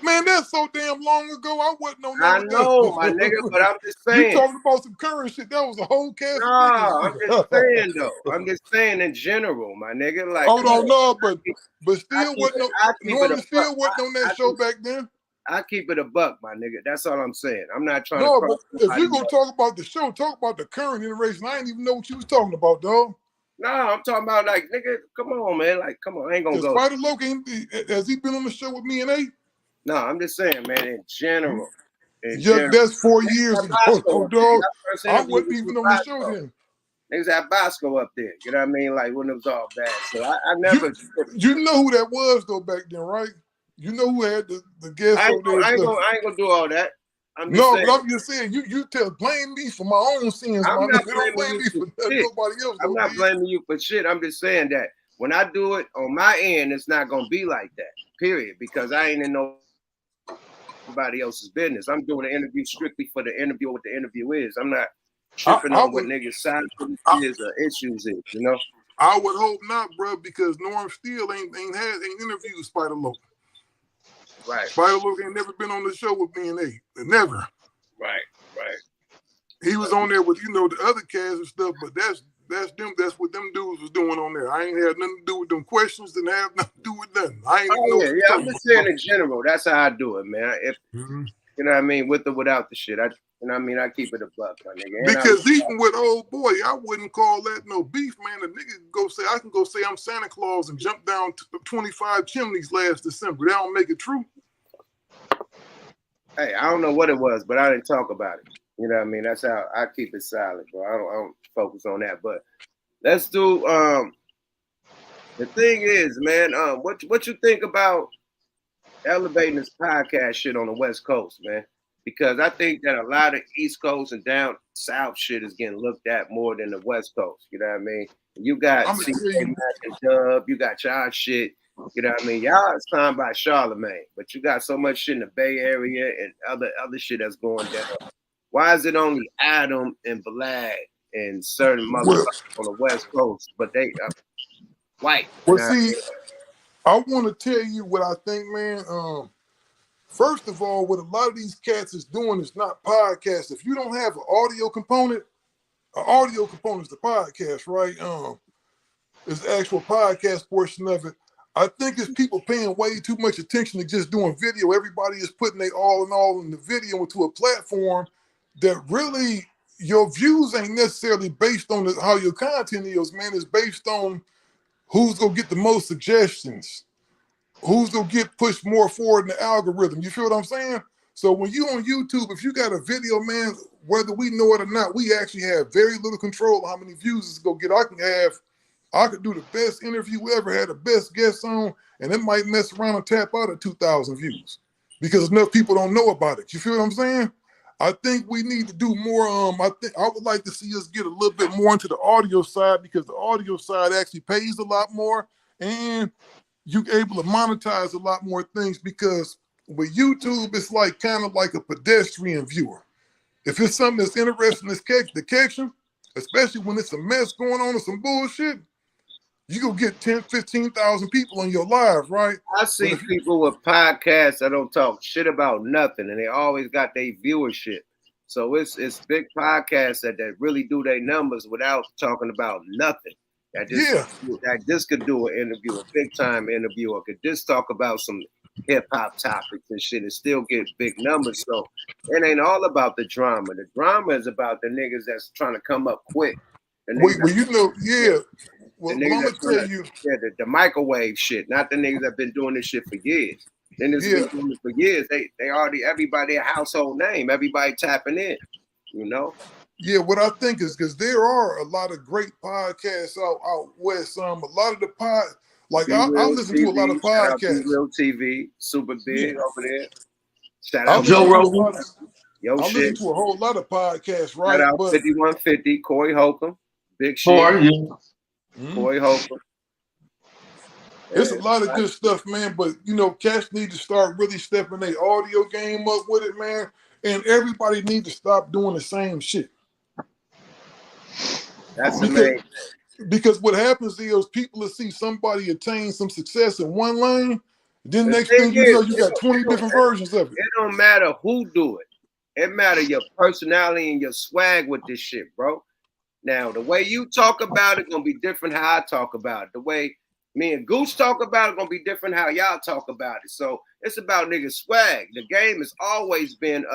Man, that's so damn long ago. I wasn't on that. I know, my nigga, but I'm just saying. You talking about some current shit. That was a whole cast of niggas. I'm just saying, though. I'm just saying in general, my nigga. Like, but still wasn't on that show back then. I keep it a buck, my nigga. That's all I'm saying. I'm not trying No, to. but if you're gonna talk about the show, talk about the current iteration. I didn't even know what you was talking about, dog. No, I'm talking about like, nigga, come on, man. Like, come on, I ain't gonna go. Spider Logan, has he been on the show with me and A? No, I'm just saying, man, in general. That's 4 years ago, dog. I wasn't even on the show then. Niggas had Bosco up there, you know what I mean? Like when it was all bad. So I never. You know who that was though back then, right? You know who had the guest over there. I ain't gonna do all that. But I'm just saying, you blame me for my own sins. I'm not don't blame me for nobody else. I'm not blaming you for shit. I'm just saying that when I do it on my end, it's not gonna be like that. Period. Because I ain't in nobody else's business. I'm doing an interview strictly for the interview. What the interview is. I'm not tripping on what niggas' side is or issues is. You know. I would hope not, bro, because Norm Steele ain't interviewed Spider Logan. Right. Spider Logan ain't never been on the show with me and A. Never. Right. He was on there with the other cast and stuff, but that's them. That's what them dudes was doing on there. I ain't had nothing to do with them questions. Didn't have nothing to do with nothing. I ain't know. Yeah. I'm just saying in general. That's how I do it, man. If you know what I mean, with or without the shit, you know what I mean, I keep it a buck, my nigga. Because even with old boy, I wouldn't call that no beef, man. The nigga I can go say I'm Santa Claus and jump down 25 chimneys last December. That don't make it true. Hey, I don't know what it was, but I didn't talk about it. You know what I mean? That's how I keep it silent, bro. I don't focus on that. But let's do the thing is, man, what you think about elevating this podcast shit on the West Coast, man? Because I think that a lot of East Coast and down South shit is getting looked at more than the West Coast. You know what I mean? You got CJ Mack and Dub, you got y'all shit. You know what I mean? Y'all is signed by Charlemagne, but you got so much shit in the Bay Area and other shit that's going down. Why is it only Adam and Vlad and certain motherfuckers on the West Coast, but they white? Well, see, I want to tell you what I think, man. First of all, what a lot of these cats is doing is not podcasts. If you don't have an audio component is the podcast, right? It's the actual podcast portion of it. I think it's people paying way too much attention to just doing video. Everybody is putting their all in all in the video into a platform that really your views ain't necessarily based on how your content is, man. It's based on who's gonna get the most suggestions, who's gonna get pushed more forward in the algorithm. You feel what I'm saying? So when you on YouTube, if you got a video, man, whether we know it or not, we actually have very little control of how many views it's gonna get. I could do the best interview we ever had, the best guest on, and it might mess around and tap out at 2,000 views because enough people don't know about it. You feel what I'm saying? I think we need to do more. I would like to see us get a little bit more into the audio side because the audio side actually pays a lot more and you're able to monetize a lot more things because with YouTube, it's like kind of like a pedestrian viewer. If it's something that's interesting, the catching, especially when it's a mess going on or some bullshit, you go get 10, 15,000 people on your live, right? I see people with podcasts that don't talk shit about nothing, and they always got their viewership. So it's big podcasts that really do their numbers without talking about nothing. That just could do an interview, a big time interview, or could just talk about some hip hop topics and shit and still get big numbers. So it ain't all about the drama. The drama is about the niggas that's trying to come up quick. Well, I'm gonna tell you, the microwave shit, not the niggas that been doing this shit for years. Then this been doing it for years. They already everybody a household name. Everybody tapping in, you know. Yeah, what I think is because there are a lot of great podcasts out west. A lot of the I listen to a lot of podcasts. Real TV, super big over there. Shout out Joe Rogan. I listen to a whole lot of podcasts, right? Shout out 5150, Corey Holcomb, big shit. Corey Holcomb. It's a lot of good stuff, man. But cats need to start really stepping their audio game up with it, man. And everybody need to stop doing the same shit. That's amazing. Because what happens is people will see somebody attain some success in one lane, then next thing you know, you got 20 different versions of it. It don't matter who do it. It matter your personality and your swag with this shit, bro. Now, the way you talk about it gonna be different how I talk about it. The way Me and Goose talk about it gonna be different how y'all talk about it. So it's about niggas swag. The game has always been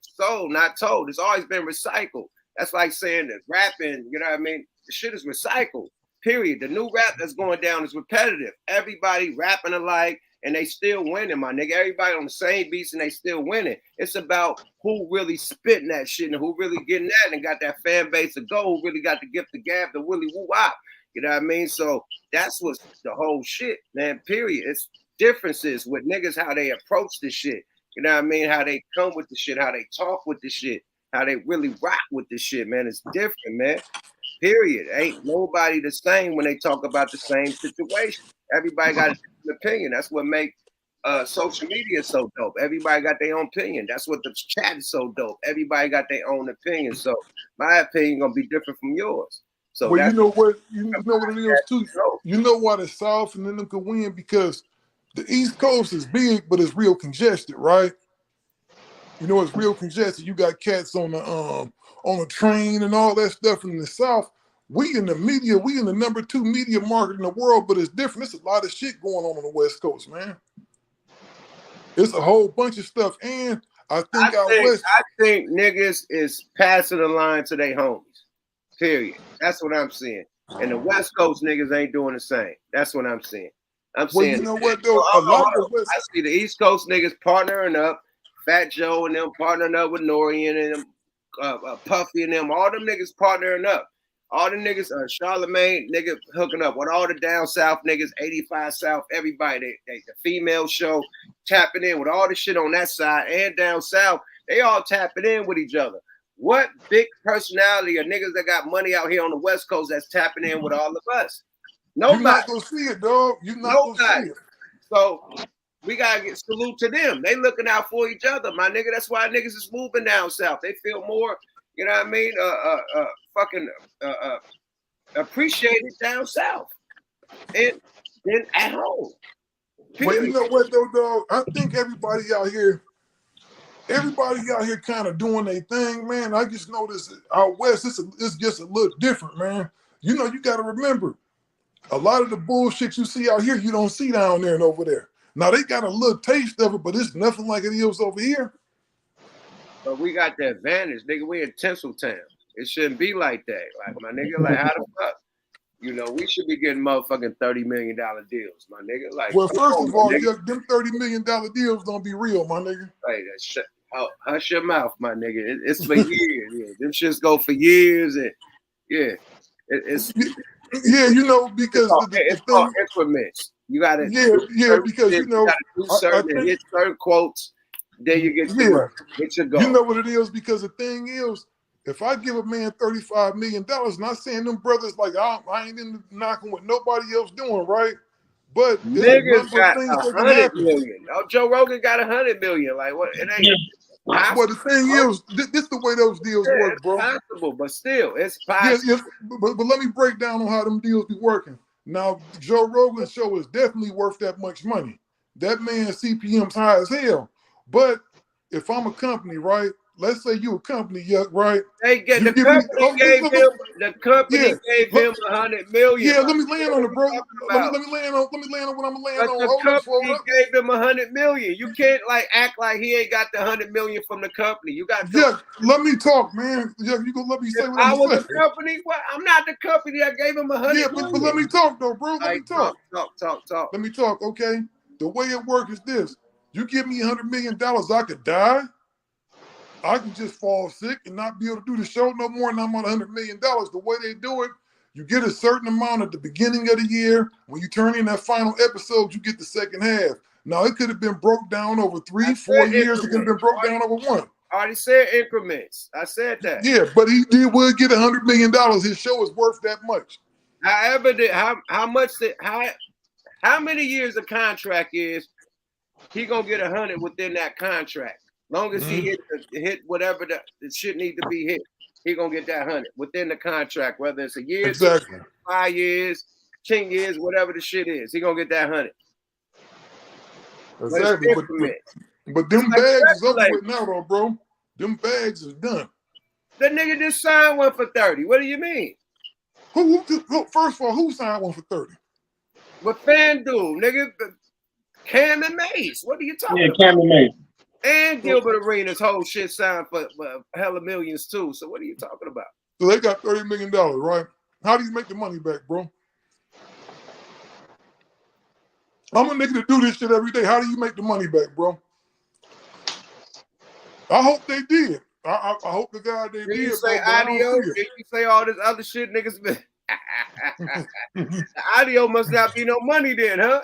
sold, not told. It's always been recycled. That's like saying that rapping, you know what I mean? The shit is recycled. Period. The new rap that's going down is repetitive. Everybody rapping alike and they still winning, my nigga. Everybody on the same beats and they still winning. It's about who really spitting that shit and who really getting that and got that fan base to go, who really got the gift of gab, the willy woo wop. You know what I mean? So that's what's the whole shit, man. Period. It's differences with niggas, how they approach the shit. You know what I mean? How they come with the shit, how they talk with the shit, how they really rock with the shit, man. It's different, man. Period. Ain't nobody the same when they talk about the same situation. Everybody got a different opinion. That's what makes social media so dope. Everybody got their own opinion. That's what the chat is so dope. Everybody got their own opinion. So my opinion gonna be different from yours. So well, you know what it is too. You know why the South and them can win, because the East Coast is big, but it's real congested, right? You know, it's real congested. You got cats on a train and all that stuff. In the South, we in the media, we in the #2 media market in the world, but it's different. There's a lot of shit going on the West Coast, man. It's a whole bunch of stuff, and I think niggas is passing the line to their homies. Period. That's what I'm seeing. And the West Coast niggas ain't doing the same. That's what I'm seeing. I'm saying, you know what though? I see the East Coast niggas partnering up, Fat Joe and them partnering up with Nori and them, Puffy and them, all them niggas partnering up. All the niggas, Charlemagne nigga hooking up with all the down south niggas, 85 South, everybody. The female show tapping in with all the shit on that side and down south. They all tapping in with each other. What big personality or niggas that got money out here on the West Coast that's tapping in with all of us? Nobody. You're not gonna see it, dog. You're not gonna see it. So we gotta get salute to them. They looking out for each other, my nigga. That's why niggas is moving down south. They feel more, you know what I mean? Fucking appreciated down south and then at home. But you know what though, dog? I think everybody out here kind of doing their thing, man. I just noticed out west, it's just a little different, man. You know, you got to remember, a lot of the bullshit you see out here, you don't see down there and over there. Now, they got a little taste of it, but it's nothing like it is over here. But we got the advantage, nigga. We in Tinseltown. It shouldn't be like that. Like, my nigga, like, how the fuck? You know, we should be getting motherfucking $30 million deals, my nigga. Like, well, first of all, them $30 million deals don't be real, my nigga. Hey, hush your mouth, my nigga. It's for years. Yeah. Them shits go for years, and yeah, it's yeah, you know, because it's called increments. You gotta because you know, do certain hit certain quotes. Then you get your goal. You know what it is, because the thing is, if I give a man $35 million, not saying them brothers like I ain't in knocking what nobody else doing, right? But niggas got 100 million. Oh, Joe Rogan got 100 million. Like what? It ain't. Well, the thing is, this the way those deals work, bro. It's possible, but still, it's possible. Yes, but let me break down on how them deals be working. Now, Joe Rogan's show is definitely worth that much money. That man's CPM's high as hell. But if I'm a company, right? Let's say you a company, right? The company gave him 100 million. Yeah, let me land on it, bro. Let me land on what I'm laying on. The company gave him 100 million. You can't like act like he ain't got the 100 million from the company. You got let me talk, man. Yeah, you gonna let me say what I'm saying. I was the company. What? I'm not the company that gave him 100 million. Yeah, but let me talk though, bro. Let me talk. Talk. Let me talk, okay? The way it works is this: you give me $100 million, I could die. I can just fall sick and not be able to do the show no more, and I'm on $100 million. The way they do it, you get a certain amount at the beginning of the year. When you turn in that final episode, you get the second half. Now, it could have been broke down over 3-4 years. It could have been broke down over one. I already said increments. I said that. Yeah, but he would get $100 million. His show is worth that much. However, how many years a contract is, he going to get 100 within that contract. Long as he hit whatever the shit need to be hit, he gonna get that 100 within the contract, whether it's a year, exactly, 5 years, 10 years, whatever the shit is, he gonna get that 100. Exactly, but them bags is over with now, though, bro. Them bags is done. The nigga just signed one for 30. What do you mean? Who first of all, who signed one for 30? With FanDuel, nigga. Cam and Mace. What are you talking about? Cam and Mace. And Gilbert Arenas' whole shit signed for hella millions too. So what are you talking about? So they got $30 million, right? How do you make the money back, bro? I'm a nigga to do this shit every day. How do you make the money back, bro? I hope they did. I hope the guy they did. You say bro, audio? Did you say all this other shit, niggas? The audio must not be no money then, huh?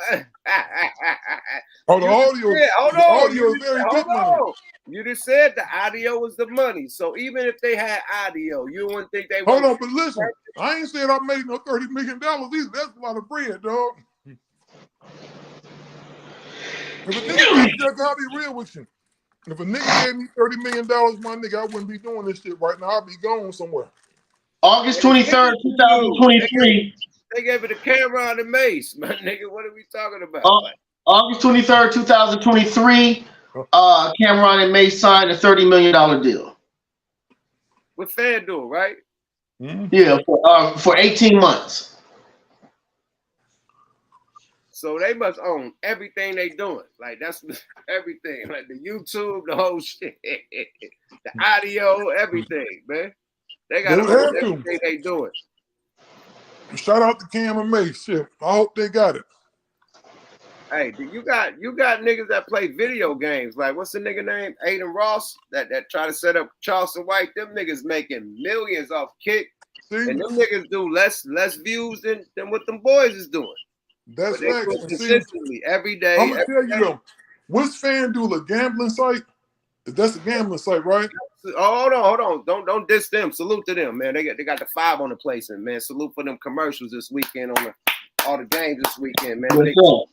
Oh, the audio. Hold the on. audio is very good money. You just said the audio was the money. So even if they had audio, you wouldn't think they. Hold on, but listen, I ain't said I made no $30 million either. That's a lot of bread, dog. If a nigga, I'll be real with you. If a nigga gave me $30 million, my nigga, I wouldn't be doing this shit right now. I'd be going somewhere. August 23rd, 2023. They gave it to Cameron and Mace, my nigga. What are we talking about? August 23rd, 2023. Cameron and Mace signed a $30 million deal. With FanDuel, right? Mm-hmm. Yeah, for 18 months. So they must own everything they doing. Like that's everything. Like the YouTube, the whole shit, the audio, everything, man. They got own everything they doing. Shout out to Cam and Mace. Shit. I hope they got it. Hey, you got niggas that play video games. Like what's the nigga name? Aiden Ross that try to set up Charleston White. Them niggas making millions off Kick. See? And them niggas do less views than what them boys is doing. That's facts. Consistently every day. I'm gonna tell you though, what's FanDuel, a gambling site? That's a gambling site, right? Oh, hold on. Don't diss them. Salute to them, man. They got the 5 on the placement, man. Salute for them commercials this weekend on all the games this weekend, man. No.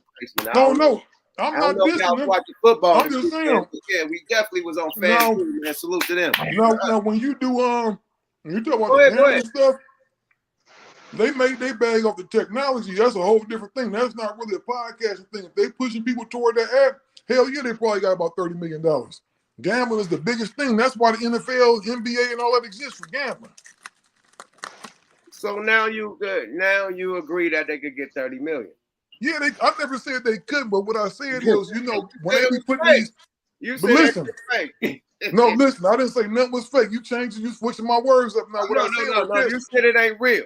I'm not dissing them. Watching football. I'm just saying. Yeah, we definitely was on FanDuel, man. Salute to them. Now when you do when you talk about the gambling stuff, they make their bag off the technology. That's a whole different thing. That's not really a podcasting thing. If they pushing people toward that app, hell yeah, they probably got about $30 million. Gambling is the biggest thing. That's why the NFL, NBA, and all that exists for gambling. So now you agree that they could get 30 million. Yeah, I never said they couldn't, but what I said is, when they be putting these, you but listen, no, listen, I didn't say nothing was fake. You changed it, you switching my words up now. No, you said it ain't real.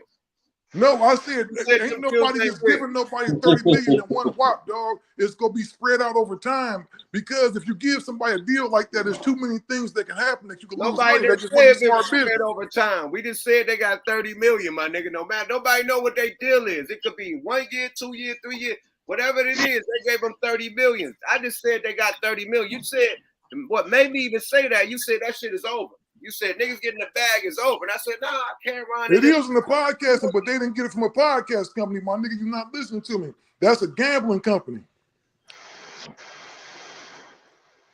No, I said ain't nobody just giving nobody 30 million in one whop, dog. It's gonna be spread out over time because if you give somebody a deal like that, there's too many things that can happen that you can lose money. Nobody just said it was spread over time. We just said they got 30 million, my nigga. No matter, nobody know what their deal is. It could be 1 year, 2 years, 3 years, whatever it is. They gave them 30 million. I just said they got 30 million. You said what made me even say that? You said that shit is over. You said niggas getting the bag is over. And I said, nah, I can't run it. It is in the podcasting, but they didn't get it from a podcast company. My nigga, you're not listening to me. That's a gambling company.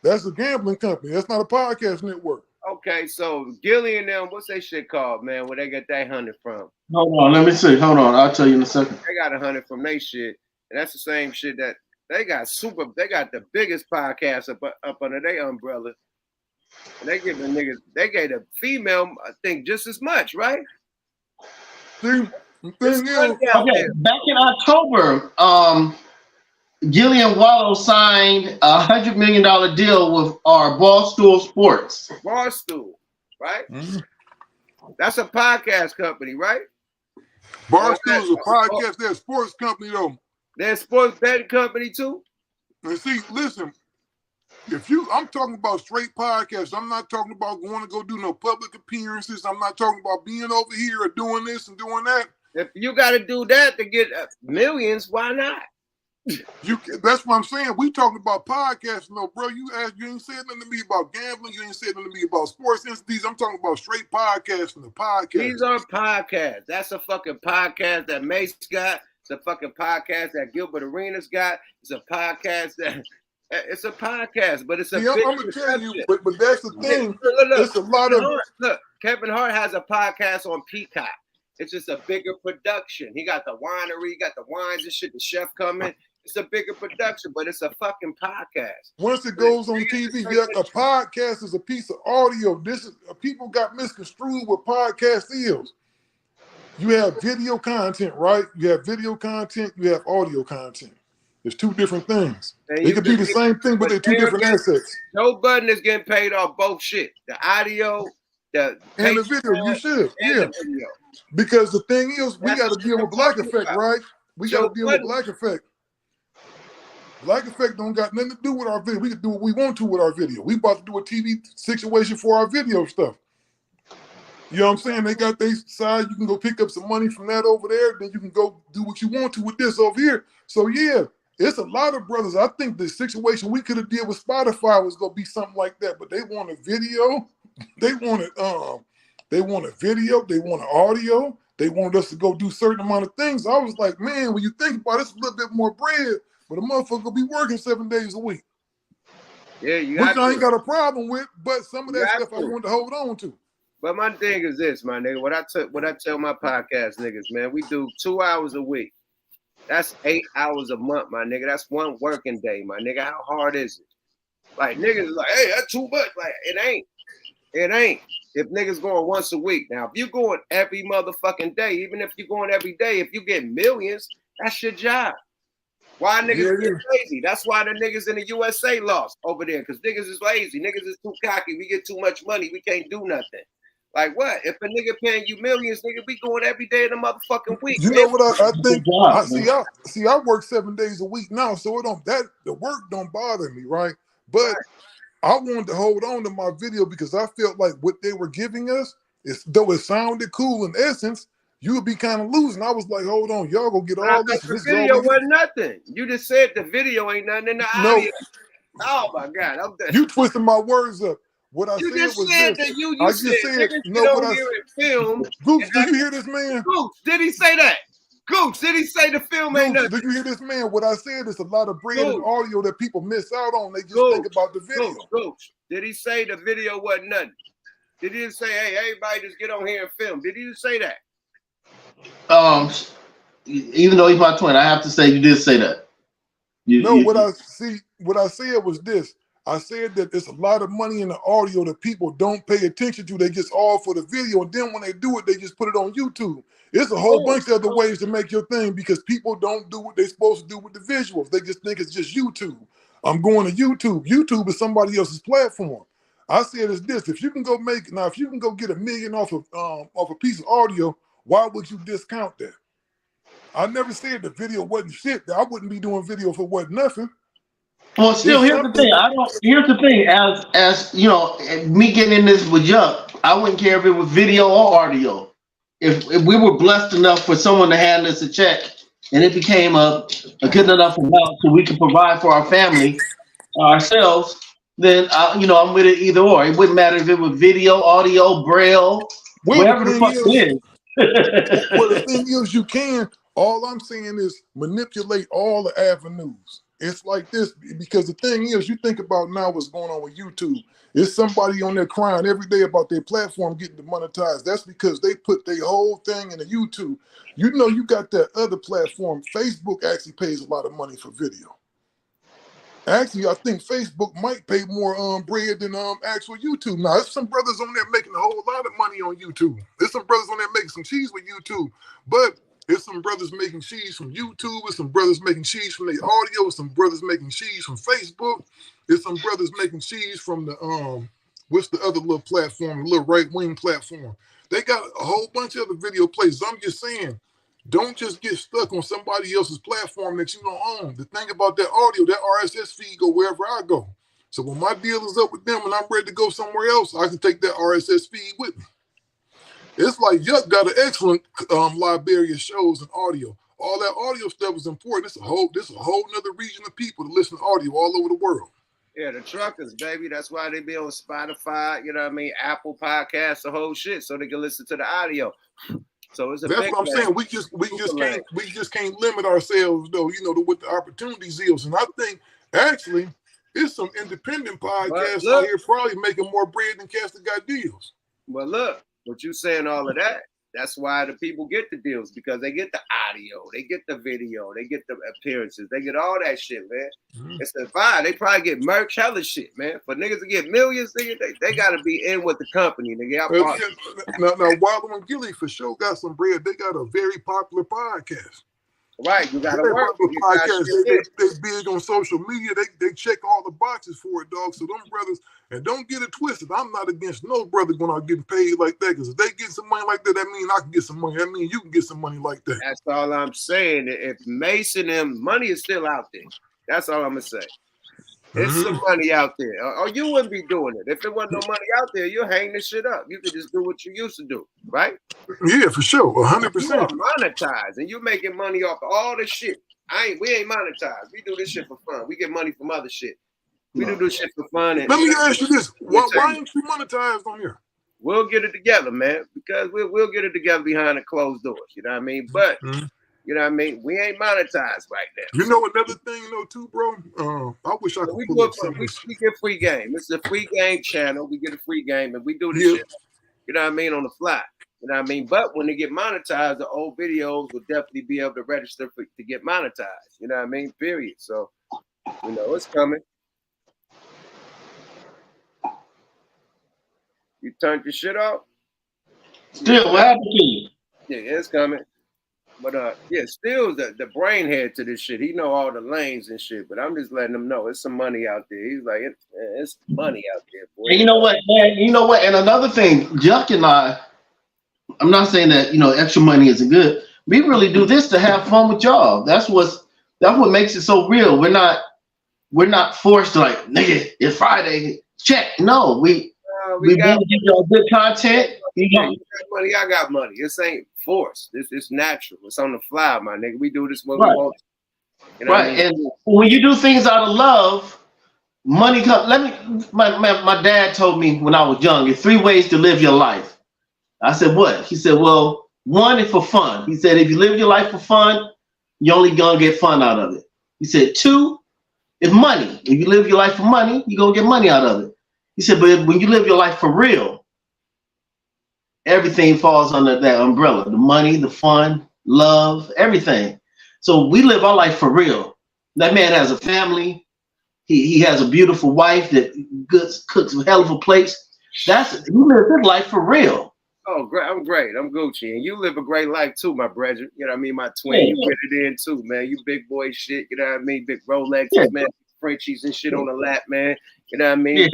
That's a gambling company. That's not a podcast network. Okay, so Gilly and them, what's that shit called, man, where they get that 100 from? Hold on, let me see. Hold on, I'll tell you in a second. They got 100 from they shit. And that's the same shit that they got the biggest podcast up under their umbrella. And they give the niggas, they gave the female, I think, just as much, right? Okay, back in October, Gillian Wallow signed a $100 million deal with our Barstool Sports. Barstool, right? Mm-hmm. That's a podcast company, right? Barstool is a podcast. They're a sports company, though. They're a sports betting company, too? And see, listen. I'm talking about straight podcasts. I'm not talking about going to go do no public appearances. I'm not talking about being over here or doing this and doing that. If you got to do that to get millions, why not? That's what I'm saying. We talking about podcasts, no, bro. You ain't said nothing to me about gambling. You ain't said nothing to me about sports entities. I'm talking about straight podcasts and the podcast. These are podcasts. That's a fucking podcast that Mace got. It's a fucking podcast that Gilbert Arenas got. It's a podcast that. It's a podcast, but it's a. I'm gonna tell you, but that's the thing. It's a lot of. Look, Kevin Hart has a podcast on Peacock. It's just a bigger production. He got the winery, he got the wines and shit. The chef coming. It's a bigger production, but it's a fucking podcast. Once it goes on TV, a podcast is a piece of audio. People got misconstrued what podcast is. You have video content, right? You have video content, you have audio content. It's two different things. And They you could be the same thing, but they're two different assets. Joe Budden is getting paid off both shit. The audio, the and the video. You should. and Yeah. the video. Because the thing is, we That's got to what deal I'm with Black talking Effect, about. right? We Joe got to deal with Budden. Black Effect. Black Effect don't got nothing to do with our video. We can do what we want to with our video. We about to do a TV situation for our video stuff. You know what I'm saying? They got their side. You can go pick up some money from that over there. Then you can go do what you want to with this over here. So yeah, it's a lot of brothers. I think the situation we could have did with Spotify was gonna be something like that. But they want a video. They wanted they want a video. They want an audio. They wanted us to go do certain amount of things. I was like, man, when you think about it, it's a little bit more bread, but a motherfucker will be working 7 days a week. Yeah, you Which got I ain't got a problem with, but some of that stuff I wanted to hold on to. But my thing is this, my nigga. What I tell my podcast niggas, man, we do 2 hours a week. That's 8 hours a month, my nigga. That's one working day, my nigga. How hard is it? Like niggas is like, hey, that's too much. Like it ain't. It ain't. If niggas going once a week. Now, if you going every motherfucking day, even if you going every day, if you get millions, that's your job. Why niggas get lazy? That's why the niggas in the USA lost over there, because niggas is lazy. Niggas is too cocky. We get too much money. We can't do nothing. Like what? If a nigga paying you millions, nigga, we going every day in the motherfucking week. You know what I think? I work 7 days a week now, so the work don't bother me, right? But I wanted to hold on to my video because I felt like what they were giving us, though it sounded cool in essence, you would be kind of losing. I was like, hold on, y'all go get all this. The video wasn't nothing. You just said the video ain't nothing in the audio. Oh my God, I'm done. You twisted my words up. What I said was this. I just said, no, what I said. Gooch, did you hear this man? Gooch, did he say that? Gooch, did he say the film ain't nothing? Did you hear this man? What I said is a lot of bread and audio that people miss out on. They just think about the video. Gooch, did he say the video wasn't nothing? Did he say, hey, everybody just get on here and film? Did he say that? Even though he's my twin, I have to say you did say that. What I said was this. I said that there's a lot of money in the audio that people don't pay attention to. They just all for the video, and then when they do it, they just put it on YouTube. It's a whole bunch of other ways to make your thing because people don't do what they're supposed to do with the visuals. They just think it's just YouTube. I'm going to YouTube. YouTube is somebody else's platform. I said it's this. If you can go get $1 million off a piece of audio, why would you discount that? I never said the video wasn't shit. I wouldn't be doing video if it wasn't nothing. Well, still, here's the thing. Here's the thing. As you know, me getting in this with Yuck, I wouldn't care if it was video or audio. If we were blessed enough for someone to hand us a check and it became a good enough amount so we could provide for our family, ourselves, then I'm with it either or. It wouldn't matter if it was video, audio, braille, whatever the fuck it is. Well, the thing is, you can. All I'm saying is manipulate all the avenues. It's like this because the thing is, you think about now what's going on with YouTube. It's somebody on there crying every day about their platform getting demonetized. That's because they put their whole thing in the YouTube. You know, you got that other platform. Facebook actually pays a lot of money for video. Actually, I think Facebook might pay more bread than actual YouTube. Now, there's some brothers on there making a whole lot of money on YouTube. There's some brothers on there making some cheese with YouTube, but there's some brothers making cheese from YouTube. There's some brothers making cheese from their audio. There's some brothers making cheese from Facebook. There's some brothers making cheese from the what's the other little platform, the little right-wing platform. They got a whole bunch of other video places. I'm just saying, don't just get stuck on somebody else's platform that you don't own. The thing about that audio, that RSS feed go wherever I go. So when my deal is up with them and I'm ready to go somewhere else, I can take that RSS feed with me. It's like Yuck got an excellent library of shows and audio. All that audio stuff is important. This a whole nother region of people to listen to audio all over the world. Yeah, the truckers, baby. That's why they be on Spotify, you know what I mean, Apple Podcasts, the whole shit, so they can listen to the audio. So it's that's what I'm saying. We just can't limit ourselves though, to what the opportunities is. And I think actually it's some independent podcasts out here probably making more bread than cats that got deals. Well, look, what you saying all of that That's why the people get the deals, because they get the audio, they get the video, they get the appearances, they get all that shit, man. It's a vibe. They probably get merch, hella shit, man. For niggas to get millions, nigga, they gotta be in with the company, nigga. Now, Wallow and Gilly for sure got some bread. They got a very popular podcast. Right, you gotta work. They big on social media. They check all the boxes for it, dog. So them brothers, and don't get it twisted. I'm not against no brother going out getting paid like that. Because if they get some money like that, that means I can get some money. That means you can get some money like that. That's all I'm saying. If Mason and money is still out there, that's all I'm gonna say. There's some money out there, or you wouldn't be doing it. If there wasn't no money out there, you'll hang this shit up. You could just do what you used to do, right? Yeah, for sure, 100%. You monetize, and you're making money off of all this shit. We ain't monetized. We do this shit for fun. We get money from other shit. We do this shit for fun. And, let me ask you this: why ain't you monetized on here? We'll get it together, man, because we'll get it together behind the closed doors. You know what I mean? But you know what I mean? We ain't monetized right now. You know another thing, though, too, bro? I wish I could we get free game. It's a free game channel. We get a free game, and we do this shit, you know what I mean, on the fly. You know what I mean? But when they get monetized, the old videos will definitely be able to register to get monetized. You know what I mean? Period. So, you know, it's coming. You turned your shit off? Still, what happened to you? Yeah, it's coming. But yeah, still the brain head to this shit. He know all the lanes and shit, but I'm just letting him know it's some money out there. He's like, it's money out there, boy. And you know what, man? You know what? And another thing, Juck and I'm not saying that, you know, extra money isn't good. We really do this to have fun with y'all. That's what makes it so real. We're not forced to like, nigga, it's Friday, check. No, we got to give y'all good content. You got money, I got money. This ain't forced. It's natural. It's on the fly, my nigga. We do this when we want to. You know what I mean? And when you do things out of love, money comes. My dad told me when I was young, there's 3 ways to live your life. I said, what? He said, well, 1 is for fun. He said, if you live your life for fun, you're only gonna get fun out of it. He said, 2 is money. If you live your life for money, you're gonna get money out of it. He said, but when you live your life for real, everything falls under that umbrella. The money, the fun, love, everything. So we live our life for real. That man has a family. He has a beautiful wife that cooks a hell of a place. He lives his life for real. Oh, great. I'm great. I'm Gucci. And you live a great life too, my brother. You know what I mean? My twin, you get it in too, man. You big boy shit. You know what I mean? Big Rolexes, man. Frenchies and shit on the lap, man. You know what I mean?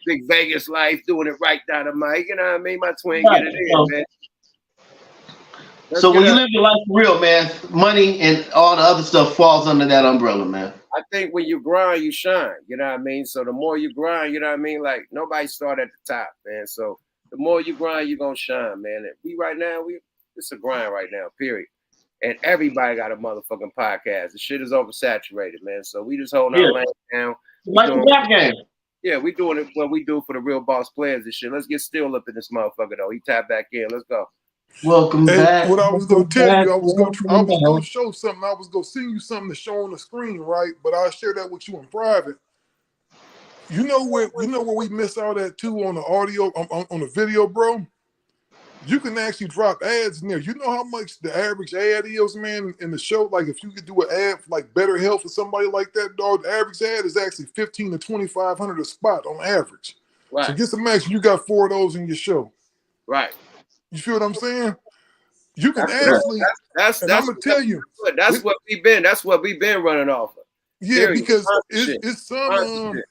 Big Vegas life, doing it right down the mic. You know what I mean? My twin get it in, man. So when you live your life for real, man, money and all the other stuff falls under that umbrella, man. I think when you grind, you shine. You know what I mean? So the more you grind, you know what I mean? Like nobody start at the top, man. So the more you grind, you're gonna shine, man. And it's a grind right now, period. And everybody got a motherfucking podcast. The shit is oversaturated, man. So we just holding our lane down. Like the rap game. Yeah, we doing it what we do for the real boss players and shit. Let's get still up in this motherfucker though. He tapped back in. Let's go. Welcome back. What I was gonna tell you, I was gonna show something. I was gonna send you something to show on the screen, right? But I'll share that with you in private. You know where we miss out at too on the audio, on the video, bro? You can actually drop ads in there. You know how much the average ad is, man, in the show? Like if you could do an ad for like Better Health or somebody like that, dog, the average ad is actually $1,500 to $2,500 a spot on average. Right. So just imagine you got 4 of those in your show. Right. You feel what I'm saying? You can actually. I'm gonna tell you. That's what we've been running off of. Yeah, because it's some.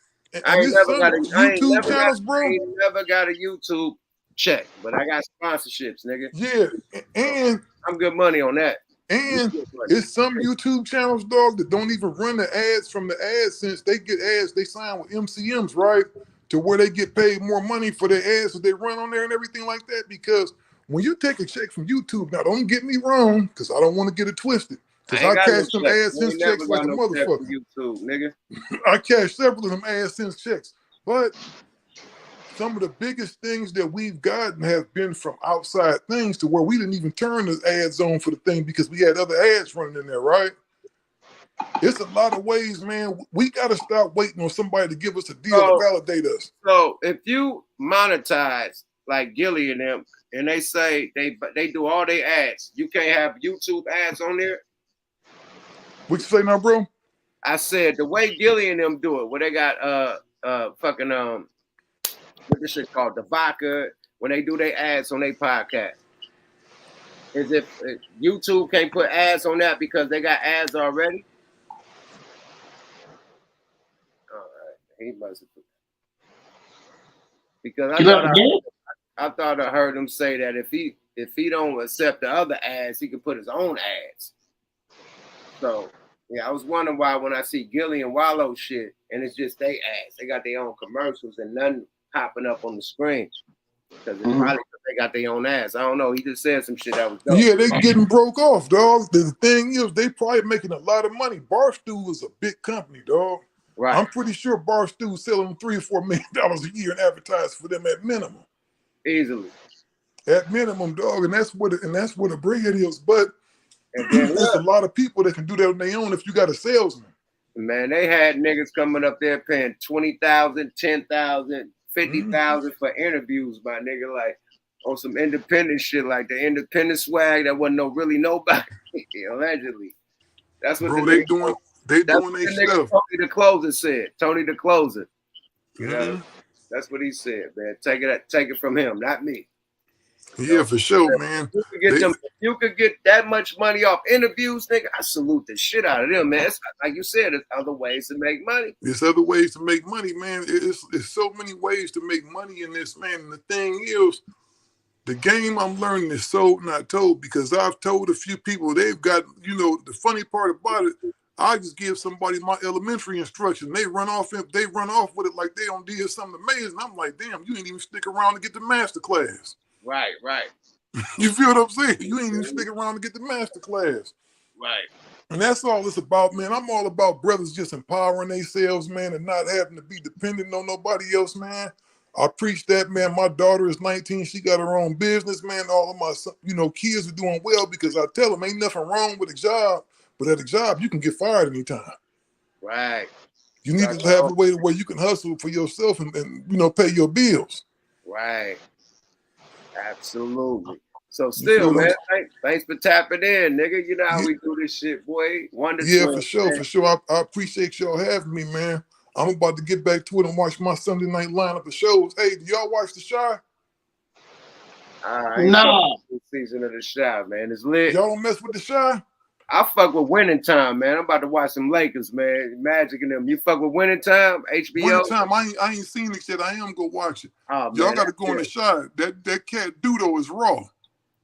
I ain't never got YouTube channels, bro. I ain't never got a YouTube check, but I got sponsorships, nigga. Yeah, and I'm good money on that. And it's some YouTube channels, dog, that don't even run the ads from the AdSense. They get ads, they sign with MCMs, right? To where they get paid more money for their ads that they run on there and everything like that. Because when you take a check from YouTube, now don't get me wrong, because I don't want to get it twisted. Because I cash them AdSense checks like a motherfucker. YouTube, nigga. I cash several of them AdSense checks. But some of the biggest things that we've gotten have been from outside things to where we didn't even turn the ads on for the thing because we had other ads running in there, right? It's a lot of ways, man. We got to stop waiting on somebody to give us a deal to validate us. So if you monetize like Gilly and them, and they say they do all their ads. You can't have YouTube ads on there. What you say now, bro? I said the way Gilly and them do it, where they got fucking what this shit called, the vodka, when they do their ads on their podcast. Is if YouTube can't put ads on that because they got ads already? All right, he must have put that. Because I thought I heard him say that if he don't accept the other ads, he can put his own ads. So yeah, I was wondering why when I see Gilly and Wallow shit and it's just they ads, they got their own commercials and nothing popping up on the screen. Because it's probably because they got their own ass. I don't know. He just said some shit that was dope. Yeah, they getting broke off, dog. The thing is, they probably making a lot of money. Barstool is a big company, dog. Right. I'm pretty sure Barstool selling $3 or $4 million a year in advertising for them at minimum. Easily. At minimum, dog, and that's what a bread is. But there's a lot of people that can do that on their own if you got a salesman. Man, they had niggas coming up there paying $20,000, $10,000. 50,000 for interviews, my nigga, like on some independent shit, like the independent swag that wasn't really nobody, allegedly. That's what they doing their stuff. Tony the Closer said. Tony the Closer. That's what he said, man. Take it from him, not me. Yeah, for sure, man. You could get that much money off interviews, nigga. I salute the shit out of them, man. It's like you said, there's other ways to make money. There's other ways to make money, man. It's so many ways to make money in this, man. And the thing is, the game I'm learning is sold, not told, because I've told a few people they've got, the funny part about it, I just give somebody my elementary instruction. They run off with it like they done did something amazing. I'm like, damn, you ain't even stick around to get the master class. Right. You feel what I'm saying? You ain't even stick around to get the master class. Right. And that's all it's about, man. I'm all about brothers just empowering themselves, man, and not having to be dependent on nobody else, man. I preach that, man. My daughter is 19. She got her own business, man. All of my, kids are doing well because I tell them ain't nothing wrong with a job, but at a job, you can get fired anytime. Right. You need to have a way where you can hustle for yourself and pay your bills. Right. Absolutely. So still, man, thanks for tapping in, nigga. You know how we do this shit, boy. For sure. I appreciate y'all having me, man. I'm about to get back to it and watch my Sunday night lineup of shows. Hey, do y'all watch The Chi? No. Season of The Chi, man. It's lit. Y'all don't mess with The Chi? I fuck with Winning Time, man. I'm about to watch some Lakers, man. Magic and them. You fuck with Winning Time? HBO? Winning Time. I ain't seen it yet. I am gonna watch it. Oh, y'all got to go on The Chi. That cat Dudo is raw.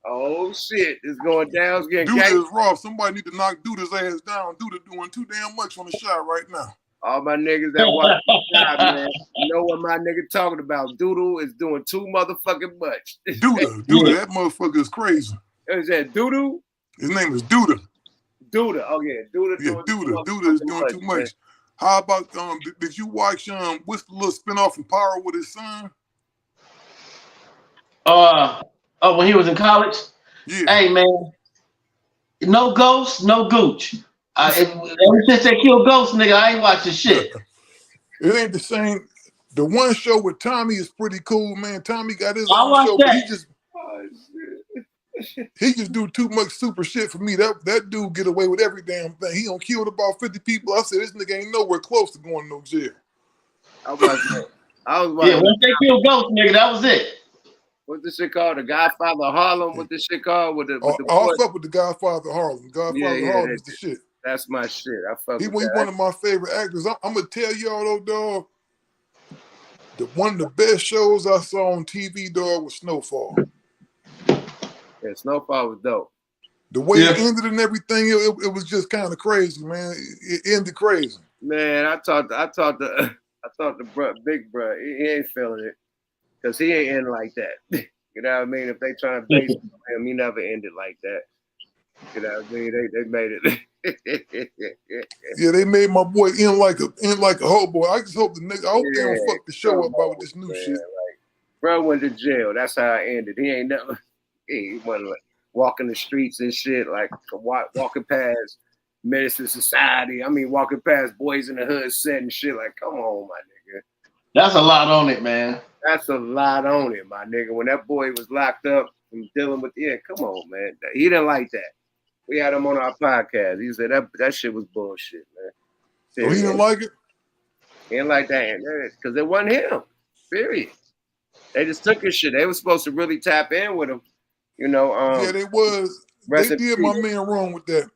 Oh shit, it's going down. It's getting Duda is raw. Somebody need to knock Duda's ass down. Duda doing too damn much on The Chi right now. All my niggas that watch The Chi, man, you know what my nigga talking about. Doodle is doing too motherfucking much. Duda, that motherfucker is crazy. Is that Doodle? His name is Duda. Duda, oh yeah, Duda. Yeah, Duda is doing too much. Man. How about did you watch what's the little spinoff from Power with his son? When he was in college? Yeah. Hey man, no ghost, no gooch. Ever since they killed Ghost, nigga, I ain't watching shit. It ain't the same. The one show with Tommy is pretty cool, man. Tommy got his own show, but he just do too much super shit for me. That dude get away with every damn thing. He done killed about 50 people. I said, this nigga ain't nowhere close to going to no jail. Once they killed Ghost, nigga, that was it. What's this shit called? The Godfather of Harlem? What this shit called? I fuck with the Godfather of Harlem. Godfather of Harlem is the shit. That's my shit. I fuck with He one of my favorite actors. I'm going to tell y'all, though, dog, one of the best shows I saw on TV, dog, was Snowfall. Yeah, Snowfall was dope. The way it ended and everything, it was just kind of crazy, man. It ended crazy. Man, I talked to Big Bro. He ain't feeling it. Because he ain't end like that. You know what I mean? If they trying to base him, he never ended like that. You know what I mean? They made it. Yeah, they made my boy end like a hobo. I just hope I hope they don't fuck the show up about this new shit. Like, bro went to jail. That's how it ended. He ain't never. He wasn't like walking the streets and shit, like walking past Medicine Society. I mean, walking past Boys in the Hood set and shit. Like, come on, my nigga. That's a lot on it, man. That's a lot on it, my nigga. When that boy was locked up, from dealing with, come on, man. He didn't like that. We had him on our podcast. He said that shit was bullshit, man. So he didn't like it? He didn't like that because it wasn't him. Period. They just took his shit. They were supposed to really tap in with him. You know, yeah, they was. They did my man wrong with that.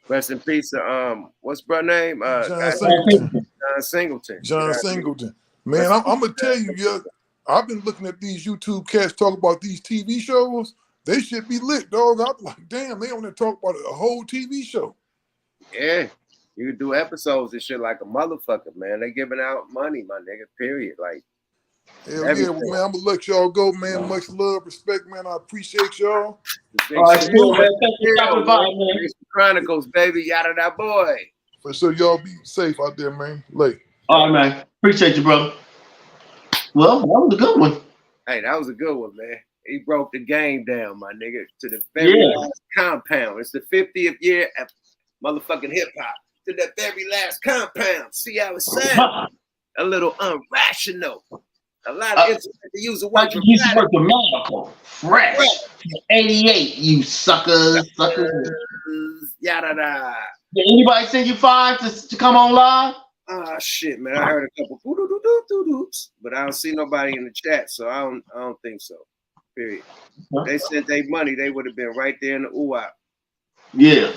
Rest in peace to what's brother name? John Singleton. John Singleton. John Singleton. Man, I'm gonna tell you, I've been looking at these YouTube cats talk about these TV shows. They should be lit, dog. I'm like, damn, they want to talk about a whole TV show. Yeah, you could do episodes and shit like a motherfucker, man. They giving out money, my nigga. Period. Like, hell yeah, well, man. I'm gonna let y'all go, man. Much love, respect, man. I appreciate y'all. All right, cool, man. Thanks for stopping by, man. Chronicles, baby, yada that boy. For sure, y'all be safe out there, man. Late. All right, man. Appreciate you, brother. Well, that was a good one. Hey, that was a good one, man. He broke the game down, my nigga, to the very last compound. It's the 50th year of motherfucking hip hop. To the very last compound. See how it sounds? A little unrational. A lot of intellect to use the word grammatical. Fresh. 88, you suckers. Yada da. Did anybody send you 5 to come on live? Ah, shit, man. I heard a couple doo-doo-doo-doo-doots, but I don't see nobody in the chat, so I don't think so. Period. They sent their money, they would have been right there in the UAP. Yeah.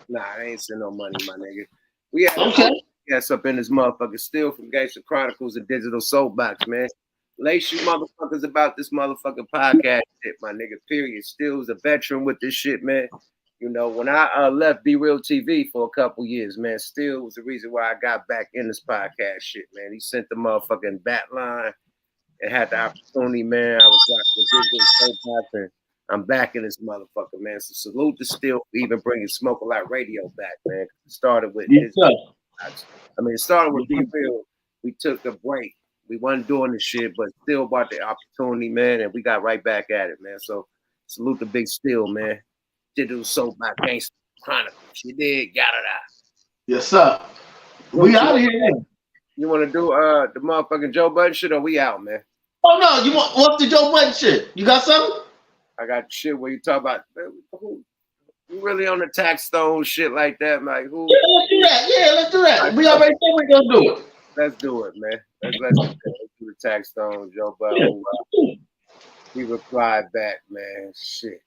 Nah, they ain't send no money, my nigga. We had yes up in this motherfucker, still from Gangster Chronicles and Digital Soapbox, man. Lace you motherfuckers about this motherfucking podcast shit, my nigga. Period. Still was a veteran with this shit, man. You know, when I left Be Real TV for a couple years, man, still was the reason why I got back in this podcast shit, man. He sent the motherfucking bat line and had the opportunity, man. I was watching the Digital Soapbox and I'm back in this motherfucker, man. So salute to Still for even bringing Smoke a Lot Radio back, man. It started with it started with Be Real. We took a break. We wasn't doing this shit, but still brought the opportunity, man, and we got right back at it, man. So salute to Big Still, man. Digital Soapbox Gangster Chronicles. You did, got it out. Yes, sir. We out of here. You want to do the motherfucking Joe Budden shit, or we out, man? Oh no, what's the Joe Budden shit? You got something? I got shit where you talk about who you really on the Taxstone shit like that, like who? Yeah, let's do that. Yeah, let's do that. We already said we're gonna do it. Let's do it, man. Let's do the Taxstone, Joe Budden. Yeah. He replied back, man. Shit.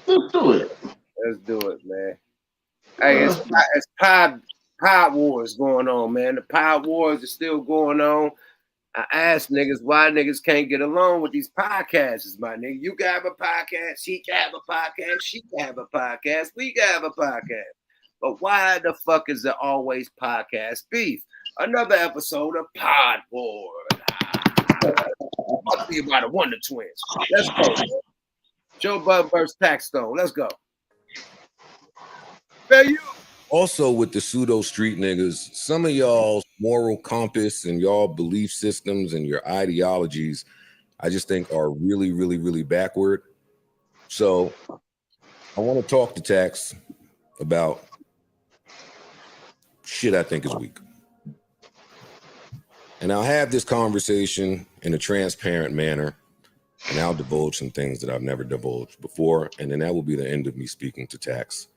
Let's do it. Let's do it, man. Hey, it's pod wars going on, man. The pod wars are still going on. I asked niggas why niggas can't get along with these podcasts, my nigga. You can have a podcast, he can have a podcast, she can have a podcast, we can have a podcast. But why the fuck is there always podcast beef? Another episode of Pod Wars. Must be about a Wonder Twins. Let's go, man. Joe Budden versus Taxstone. Let's go. Also, with the pseudo street niggas, some of y'all's moral compass and y'all belief systems and your ideologies, I just think are really, really, really backward. So I want to talk to Tax about shit I think is weak. And I'll have this conversation in a transparent manner, and I'll divulge some things that I've never divulged before, and then that will be the end of me speaking to Tax.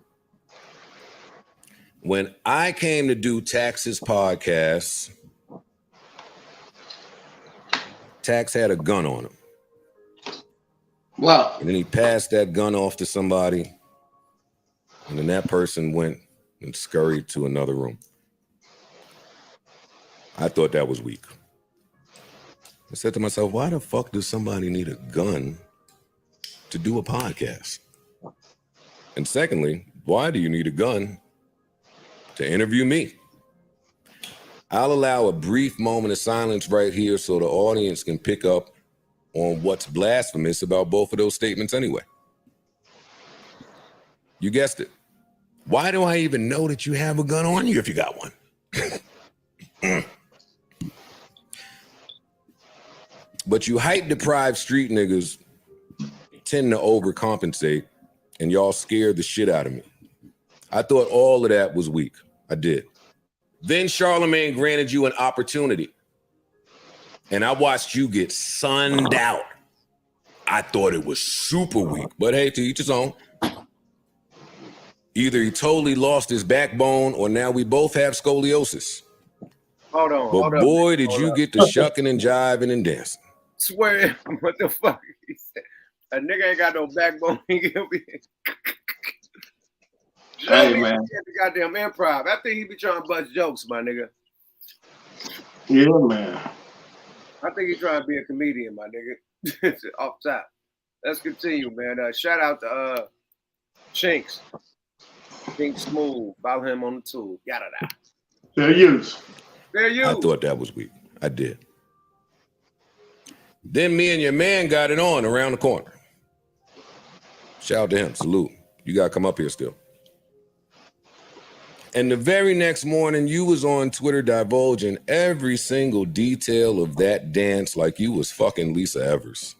When I came to do Tax's podcast, Tax had a gun on him. Wow. And then he passed that gun off to somebody, and then that person went and scurried to another room. I thought that was weak. I said to myself, why the fuck does somebody need a gun to do a podcast? And secondly, why do you need a gun to interview me? I'll allow a brief moment of silence right here so the audience can pick up on what's blasphemous about both of those statements anyway. You guessed it. Why do I even know that you have a gun on you if you got one? But you hype-deprived street niggas tend to overcompensate, and y'all scared the shit out of me. I thought all of that was weak. I did. Then Charlemagne granted you an opportunity, and I watched you get sunned out. I thought it was super weak, but hey, to each his own. Either he totally lost his backbone or now we both have scoliosis. Hold on. But hold up, boy, man. did Hold you up. get to shucking and jiving and dancing. Swear, what the fuck? He said, a nigga ain't got no backbone. He'll be. Hey, man. The goddamn improv. I think he be trying to bust jokes, my nigga. Yeah, man. I think he's trying to be a comedian, my nigga. Off top. Let's continue, man. Shout out to Chinks. Chinks Smooth. Follow him on the tool. Yada da. Fair use. Fair use. I thought that was weak. I did. Then me and your man got it on around the corner. Shout out to him. Salute. You got to come up here still. And the very next morning, you was on Twitter divulging every single detail of that dance like you was fucking Lisa Evers.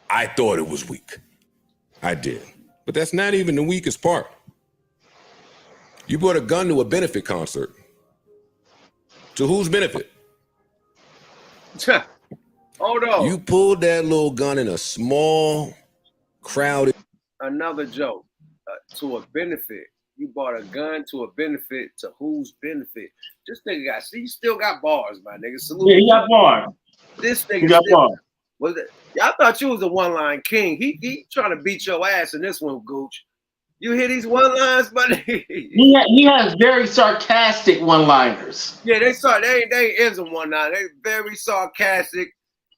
I thought it was weak. I did. But that's not even the weakest part. You brought a gun to a benefit concert. To whose benefit? Hold on. You pulled that little gun in a small, crowded. Another joke. To a benefit. You bought a gun to a benefit. To whose benefit? This nigga got, see, you still got bars, my nigga. Salute. Yeah, he got bars. This nigga He got still, bars. was it? Y'all thought you was a one-line king. He trying to beat your ass in this one, Gooch. You hear these one-lines, buddy? He has very sarcastic one-liners. Yeah, they isn't one-line. They very sarcastic.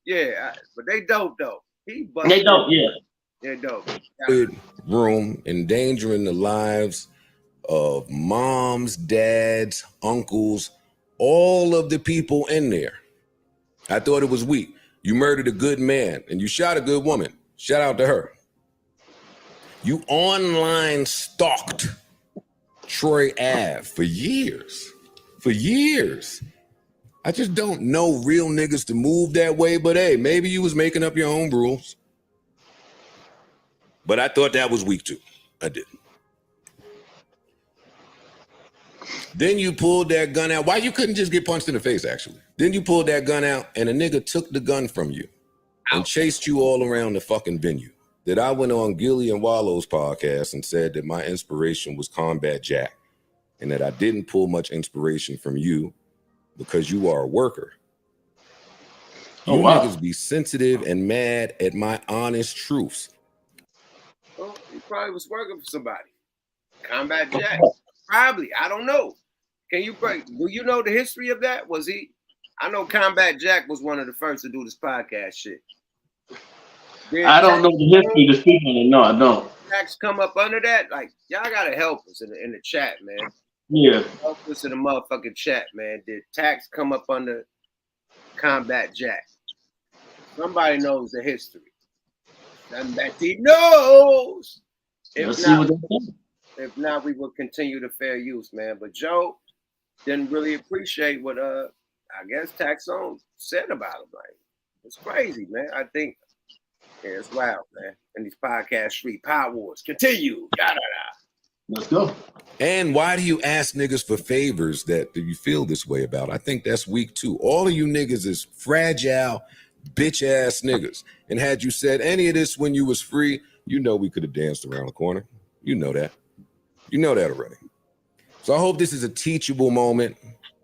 Yeah, but they dope though. They dope, yeah. They're dope. Room endangering the lives of moms, dads, uncles, all of the people in there. I thought it was weak. You murdered a good man and you shot a good woman. Shout out to her. You online stalked Troy Ave for years. For years. I just don't know real niggas to move that way, but hey, maybe you was making up your own rules. But I thought that was weak too. I did. Then you pulled that gun out. Why you couldn't just get punched in the face, actually? Then you pulled that gun out and a nigga took the gun from you and chased you all around the fucking venue. That I went on Gilly and Wallow's podcast and said that my inspiration was Combat Jack and that I didn't pull much inspiration from you because you are a worker. You niggas be sensitive and mad at my honest truths. Well, he probably was working for somebody. Combat Jack. Probably. I don't know. Do you know the history of that? Was he? I know Combat Jack was one of the first to do this podcast shit. I don't know the history to speak on it. No, I don't. Tax come up under that? Like, y'all gotta help us in the chat, man. Yeah. Help us in the motherfucking chat, man. Did Tax come up under Combat Jack? Somebody knows the history. Nothing that he knows. If not, we will continue to fair use, man. But Joe didn't really appreciate what I guess Taxstone said about him. Like, it's crazy, man. I think it's wild, man. And these podcast street power wars continue. Let's go. And why do you ask niggas for favors that you feel this way about? I think that's weak too. All of you niggas is fragile, bitch ass niggas. And had you said any of this when you was free, you know we could have danced around the corner. You know that. You know that already. So I hope this is a teachable moment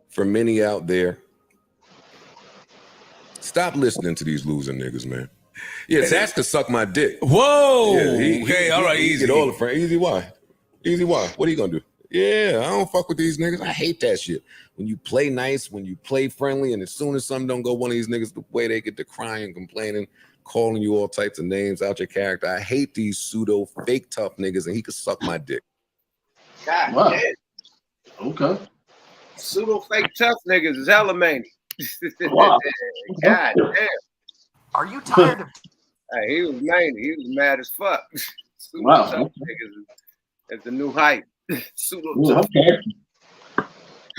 for many out there. Stop listening to these losing niggas, man. Yeah, Tax could suck my dick. Whoa. Okay, all right, easy. Get all the friends. Easy why? Easy why? What are you gonna do? Yeah, I don't fuck with these niggas. I hate that shit. When you play nice, when you play friendly, and as soon as something don't go one of these niggas, the way they get to crying, complaining, calling you all types of names out your character. I hate these pseudo fake tough niggas, and he could suck my dick. God Wow. damn. Okay. Pseudo fake tough niggas is hella many. Wow. God damn. Are you tired of Hey, he was many. He was mad as fuck. Pseudo Wow. tough niggas is the new hype. Pseudo Yeah, tough.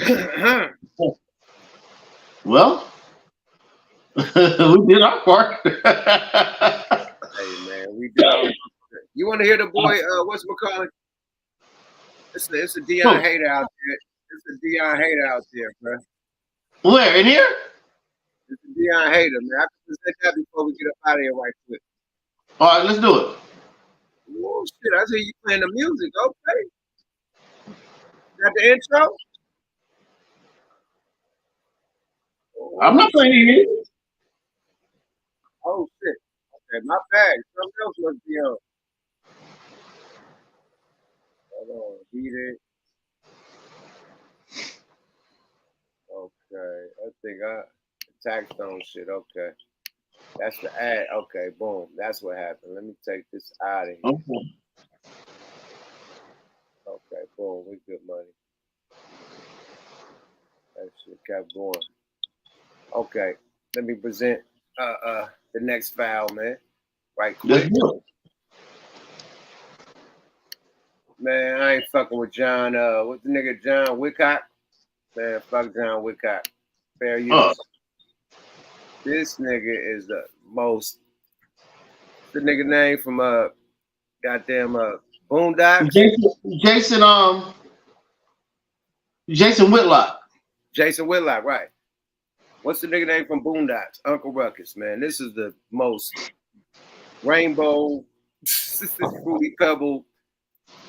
okay. Well, we did our part. Hey man, we did. You want to hear the boy? What's McCall? It's a Deion hater out there. It's a Deion hater out there, bro. Where in here? This is Deion Hater, man. I can present that before we get up out of here right quick. All right, let's do it. Oh shit! I see you playing the music. Okay. Got the intro? I'm not playing any music. Oh shit. Okay, my bad. Something else must be on. Hold on. Beat it. Okay. I think Taxstone shit. Okay. That's the ad. Okay, boom. That's what happened. Let me take this out of here. Okay. Okay, boom. We good money. That shit kept going. Okay. Let me present the next foul, man. Right quick. Let's do it. Man, I ain't fucking with John. What's the nigga John Whitlock? Man, fuck John Whitlock. Fair use. This nigga is the most. The nigga name from goddamn Boondocks. Jason Whitlock. Jason Whitlock, right? What's the nigga name from Boondocks? Uncle Ruckus, man. This is the most rainbow, fruity pebble,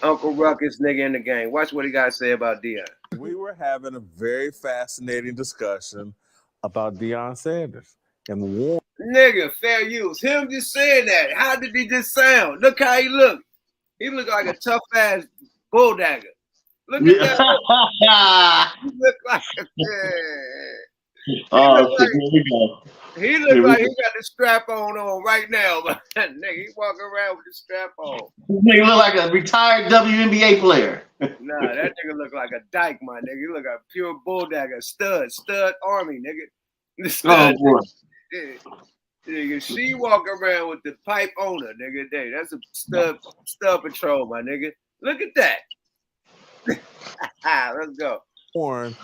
Uncle Ruckus nigga in the game. Watch what he got to say about Deion. We were having a very fascinating discussion about Deion Sanders and Warren. Nigga, fair use. Him just saying that. How did he just sound? Look how he looked. He looked like a tough ass bulldagger. Look at that. He looked like he looked like he got the strap on right now. But nigga, he walking around with the strap on. Nigga look like a retired WNBA player. Nah, that nigga look like a dyke, my nigga. He look like a pure bulldagger, stud army, nigga. Oh boy. Nigga, she walk around with the pipe on her, nigga. That's a stud patrol, my nigga. Look at that. Let's go. Warren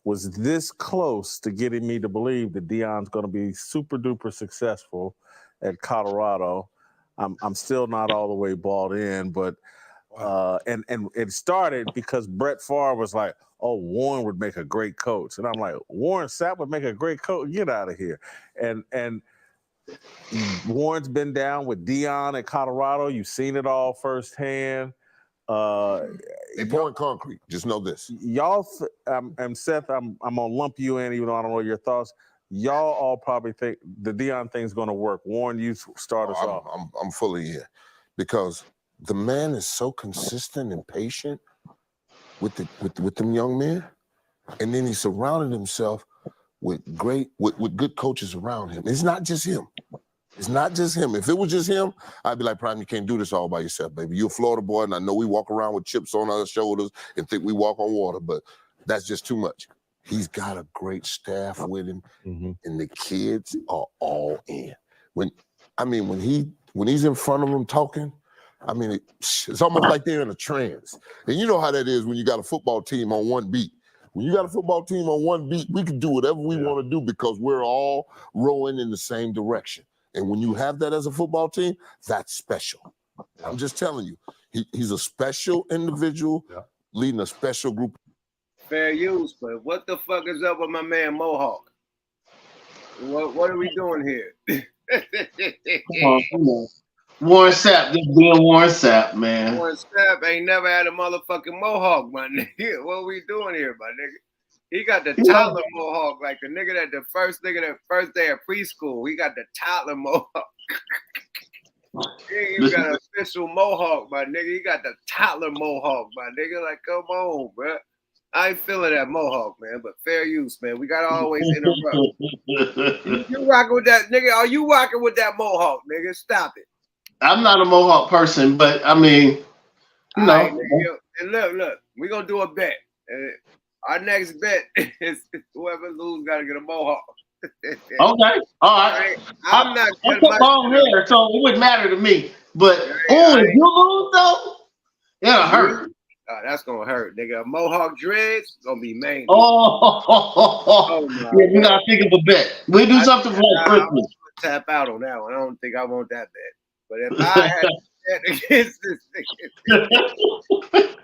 was this close to getting me to believe that Deion's going to be super duper successful at Colorado. I'm still not all the way bought in, but and it started because Brett Favre was like, "Oh, Warren would make a great coach," and I'm like, "Warren Sapp would make a great coach? Get out of here!" And Warren's been down with Deion at Colorado. You've seen it all firsthand. They pouring concrete. Just know this. Y'all, and Seth, I'm gonna lump you in, even though I don't know your thoughts. Y'all all probably think the Deion thing's gonna work. Warren, you start us off. I'm fully here because the man is so consistent and patient with them young men, and then he surrounded himself with good coaches around him. It's not just him. It's not just him. If it was just him, I'd be like, Prime, you can't do this all by yourself, baby. You're a Florida boy, and I know we walk around with chips on our shoulders and think we walk on water, but that's just too much. He's got a great staff with him, and the kids are all in. When he's in front of them talking, I mean, it's almost like they're in a trance. And you know how that is when you got a football team on one beat. When you got a football team on one beat, we can do whatever we want to do because we're all rowing in the same direction. And when you have that as a football team, that's special. I'm just telling you, he's a special individual leading a special group. Fair use, but what the fuck is up with my man Mohawk? What are we doing here? Come on. Warren Sapp, just being Warren Sapp, man. Warren Sapp ain't never had a motherfucking mohawk, my nigga. What are we doing here, my nigga? He got the toddler mohawk, like the nigga that first day of preschool. He got the toddler mohawk. He got an official mohawk, my nigga. He got the toddler mohawk, my nigga. Like, come on, bro. I ain't feeling that mohawk, man. But fair use, man. We gotta always interrupt. You rocking with that, nigga? Are you rocking with that mohawk, nigga? Stop it. I'm not a mohawk person, but I mean, you know. Right, and look, we're gonna do a bet. Our next bet is whoever loses got to get a mohawk. Okay, all right. I'm not I put long hair, so it wouldn't matter to me. But if you lose though, it'll hurt. That's gonna hurt, nigga. A mohawk dreads gonna be main. Oh yeah, we gotta think of a bet. We do something for Christmas. Tap out on that one. I don't think I want that bet. But if I had to bet against this nigga,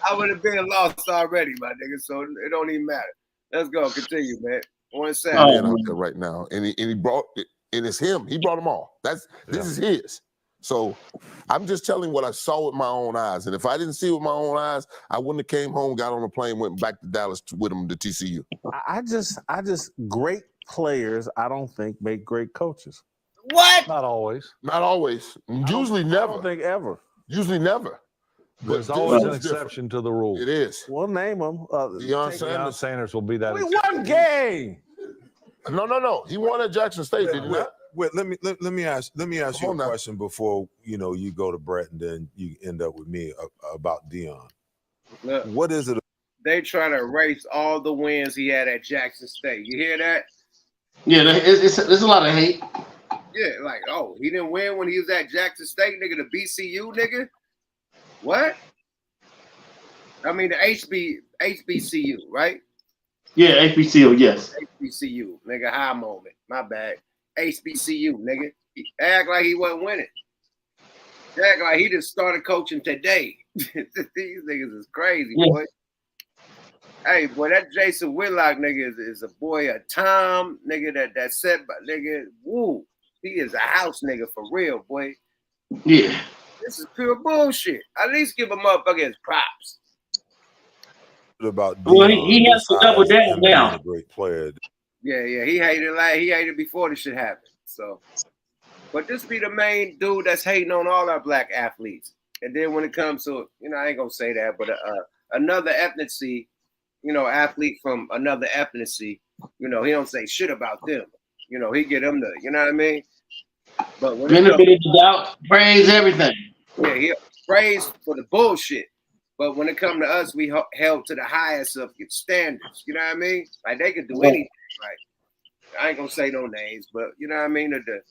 I would have been lost already, my nigga. So it don't even matter. Let's go. Continue, man. on Man Saturday. out there right now, and he brought it, and it's him. He brought them all. This is his. So I'm just telling what I saw with my own eyes, and if I didn't see it with my own eyes, I wouldn't have came home, got on a plane, went back to Dallas with him to TCU. I just great players, I don't think make great coaches. What? Not always. Not always. Usually never. I don't think ever. Usually never. There's But always this an is different. exception to the rule. It is. We'll name them. Deion Deion Sanders will be that. We won game. No. He won at Jackson State, did he not? Wait, let me ask you a question before you go to Brett and then you end up with me about Deion. Look, what is it? They trying to erase all the wins he had at Jackson State. You hear that? Yeah, there's a lot of hate. Yeah, like, oh, he didn't win when he was at Jackson State, nigga, the BCU, nigga? What? I mean, the HBCU, right? Yeah, HBCU, yes. HBCU, nigga, high moment. My bad. HBCU, nigga. He act like he wasn't winning. He act like he just started coaching today. These niggas is crazy, boy. Hey, boy, that Jason Whitlock nigga is a boy, a Tom nigga that said, nigga, woo. He is a house nigga for real, boy. Yeah. This is pure bullshit. At least give a motherfucker his props. About Deion, well, he has to double down now. A great player. Yeah. He hated before this shit happened. So, but this be the main dude that's hating on all our black athletes. And then when it comes to, I ain't gonna say that, but another ethnicity, athlete from another ethnicity, he don't say shit about them. He get them the, you know what I mean? But when benefit of the doubt, praise everything. Yeah, he praise for the bullshit. But when it come to us, we held to the highest of standards. You know what I mean? Like they could do anything. Like I ain't gonna say no names, but you know what I mean? The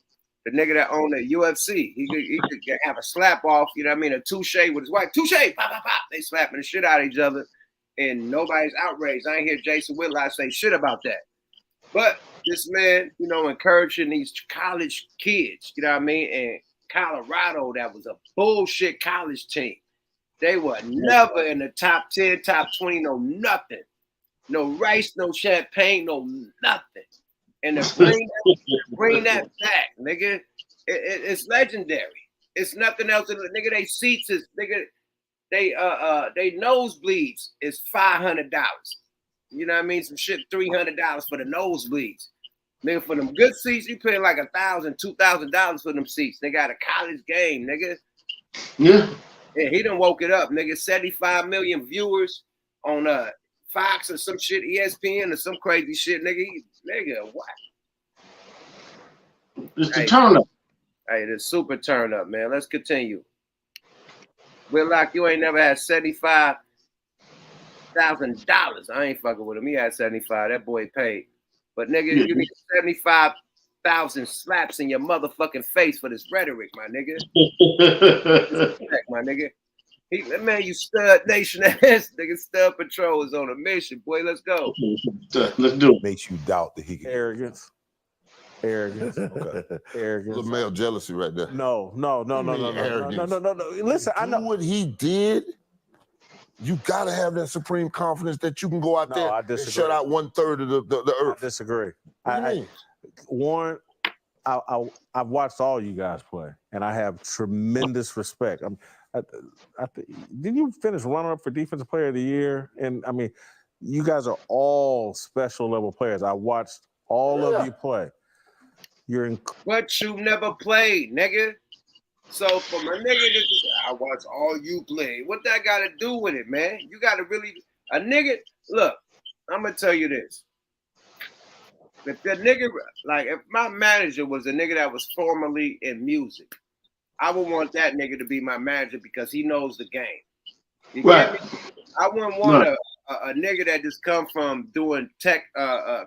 nigga that owned the UFC, he could have a slap off. You know what I mean? A touche with his wife. Touche, pop, pop, pop. They slapping the shit out of each other, and nobody's outraged. I ain't hear Jason Whitlock say shit about that. But this man, encouraging these college kids, you know what I mean? And Colorado, that was a bullshit college team. They were never in the top 10, top 20, no nothing. No rice, no champagne, no nothing. And to bring that back, nigga, it's legendary. It's nothing else. Nigga, they seats is, nigga, they nosebleeds is $500. You know what I mean? Some shit, $300 for the nosebleeds. Nigga, for them good seats, you pay like $1,000, $2,000 for them seats. They got a college game, nigga. Yeah. Yeah, he done woke it up, nigga. 75 million viewers on Fox or some shit, ESPN or some crazy shit, nigga. Nigga, what? It's the turn up. Hey, the super turn up, man. Let's continue. Whitlock, you ain't never had $75,000. I ain't fucking with him. He had 75. That boy paid. But nigga, you need 75,000 slaps in your motherfucking face for this rhetoric, my nigga. My nigga. Man, you stud nation ass nigga. Stud Patrol is on a mission, boy. Let's go. Let's do it. Makes you doubt that he can. Arrogance. Okay. Arrogance. It's a male jealousy right there. No. Listen, I know what he did. You gotta have that supreme confidence that you can go out there and shut out 1/3 of the earth. I disagree. Warren, I've watched all you guys play, and I have tremendous respect. Did you finish runner-up for Defensive Player of the Year? And I mean, you guys are all special level players. I watched all of you play. But you never played, nigga. So for my nigga, I watch all you play. What that got to do with it, man? You got to really a nigga. Look, I'm gonna tell you this. If the nigga, like, if my manager was a nigga that was formerly in music, I would want that nigga to be my manager because he knows the game. You get me? I wouldn't want a nigga that just come from doing tech,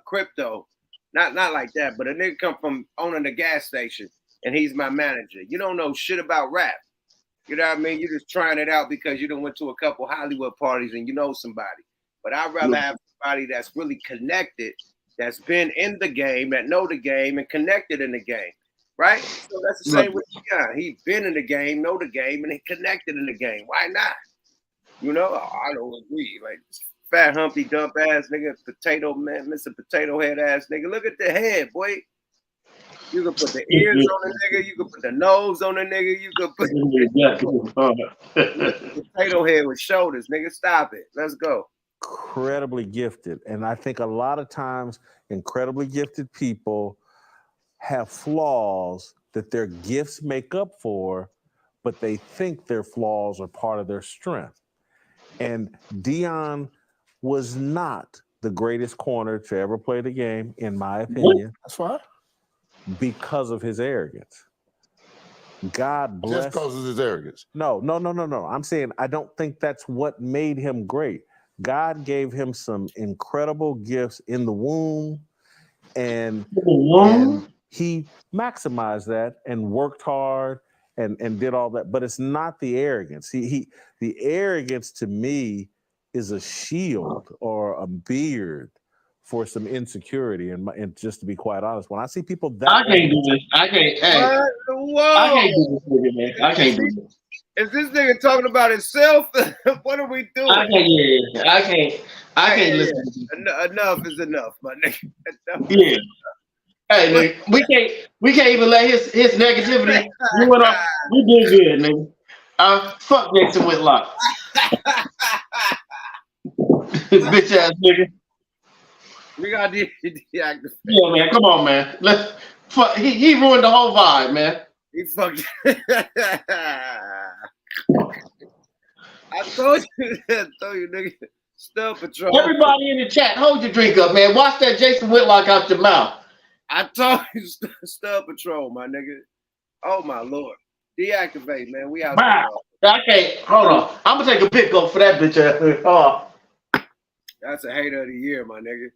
crypto, not like that, but a nigga come from owning a gas station and he's my manager. You don't know shit about rap. You know what I mean? You're just trying it out because you done went to a couple Hollywood parties and you know somebody. But I'd rather have somebody that's really connected, that's been in the game, that know the game and connected in the game, right? So that's the same with Deion. He's been in the game, know the game, and he connected in the game. Why not? You know, I don't agree. Like, Fat Humpty Dump ass nigga, potato man, Mr. Potato Head ass nigga. Look at the head, boy. You can put the ears on the nigga. You can put the nose on the nigga. You can put potato head with shoulders, nigga. Stop it. Let's go. Incredibly gifted, and I think a lot of times incredibly gifted people have flaws that their gifts make up for, but they think their flaws are part of their strength. And Deion was not the greatest corner to ever play the game, in my opinion. That's fine. Because of his arrogance. God bless. Just because of his arrogance. No. I'm saying I don't think that's what made him great. God gave him some incredible gifts in the womb, and he maximized that and worked hard and did all that. But it's not the arrogance. The arrogance to me is a shield or a beard for some insecurity, and just to be quite honest, when I see people that I can't do this. I can't. Hey, Whoa. I can't do this, nigga, man. I can't do this. Is this nigga talking about himself? What are we doing? I can't listen to this. Enough is enough, my nigga. Yeah. Hey, nigga, we can't even let his negativity. We did good, nigga. Fuck Jason Whitlock. Bitch ass nigga. We got deactivate. Yeah, man. Come on, man. He ruined the whole vibe, man. He fucked. I told you, nigga. Still patrol. Everybody in the chat, hold your drink up, man. Watch that Jason Whitlock out your mouth. I told you, still patrol, my nigga. Oh my lord. Deactivate, man. We out there. I can't. Hold on. I'm gonna take a pick up for that bitch. That's a hater of the year, my nigga.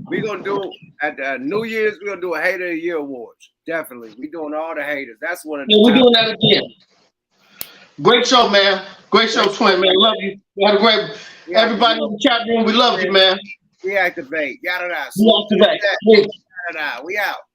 We gonna do at the New Year's. We gonna do a hater of the year awards. Definitely, we doing all the haters. That's one of the. Yeah, we're doing that again. Great show, man. Great show, Twin, man. Love you. You had a great. Everybody in the chat room, we love you, man. Deactivate. Yada da. Deactivate. We out.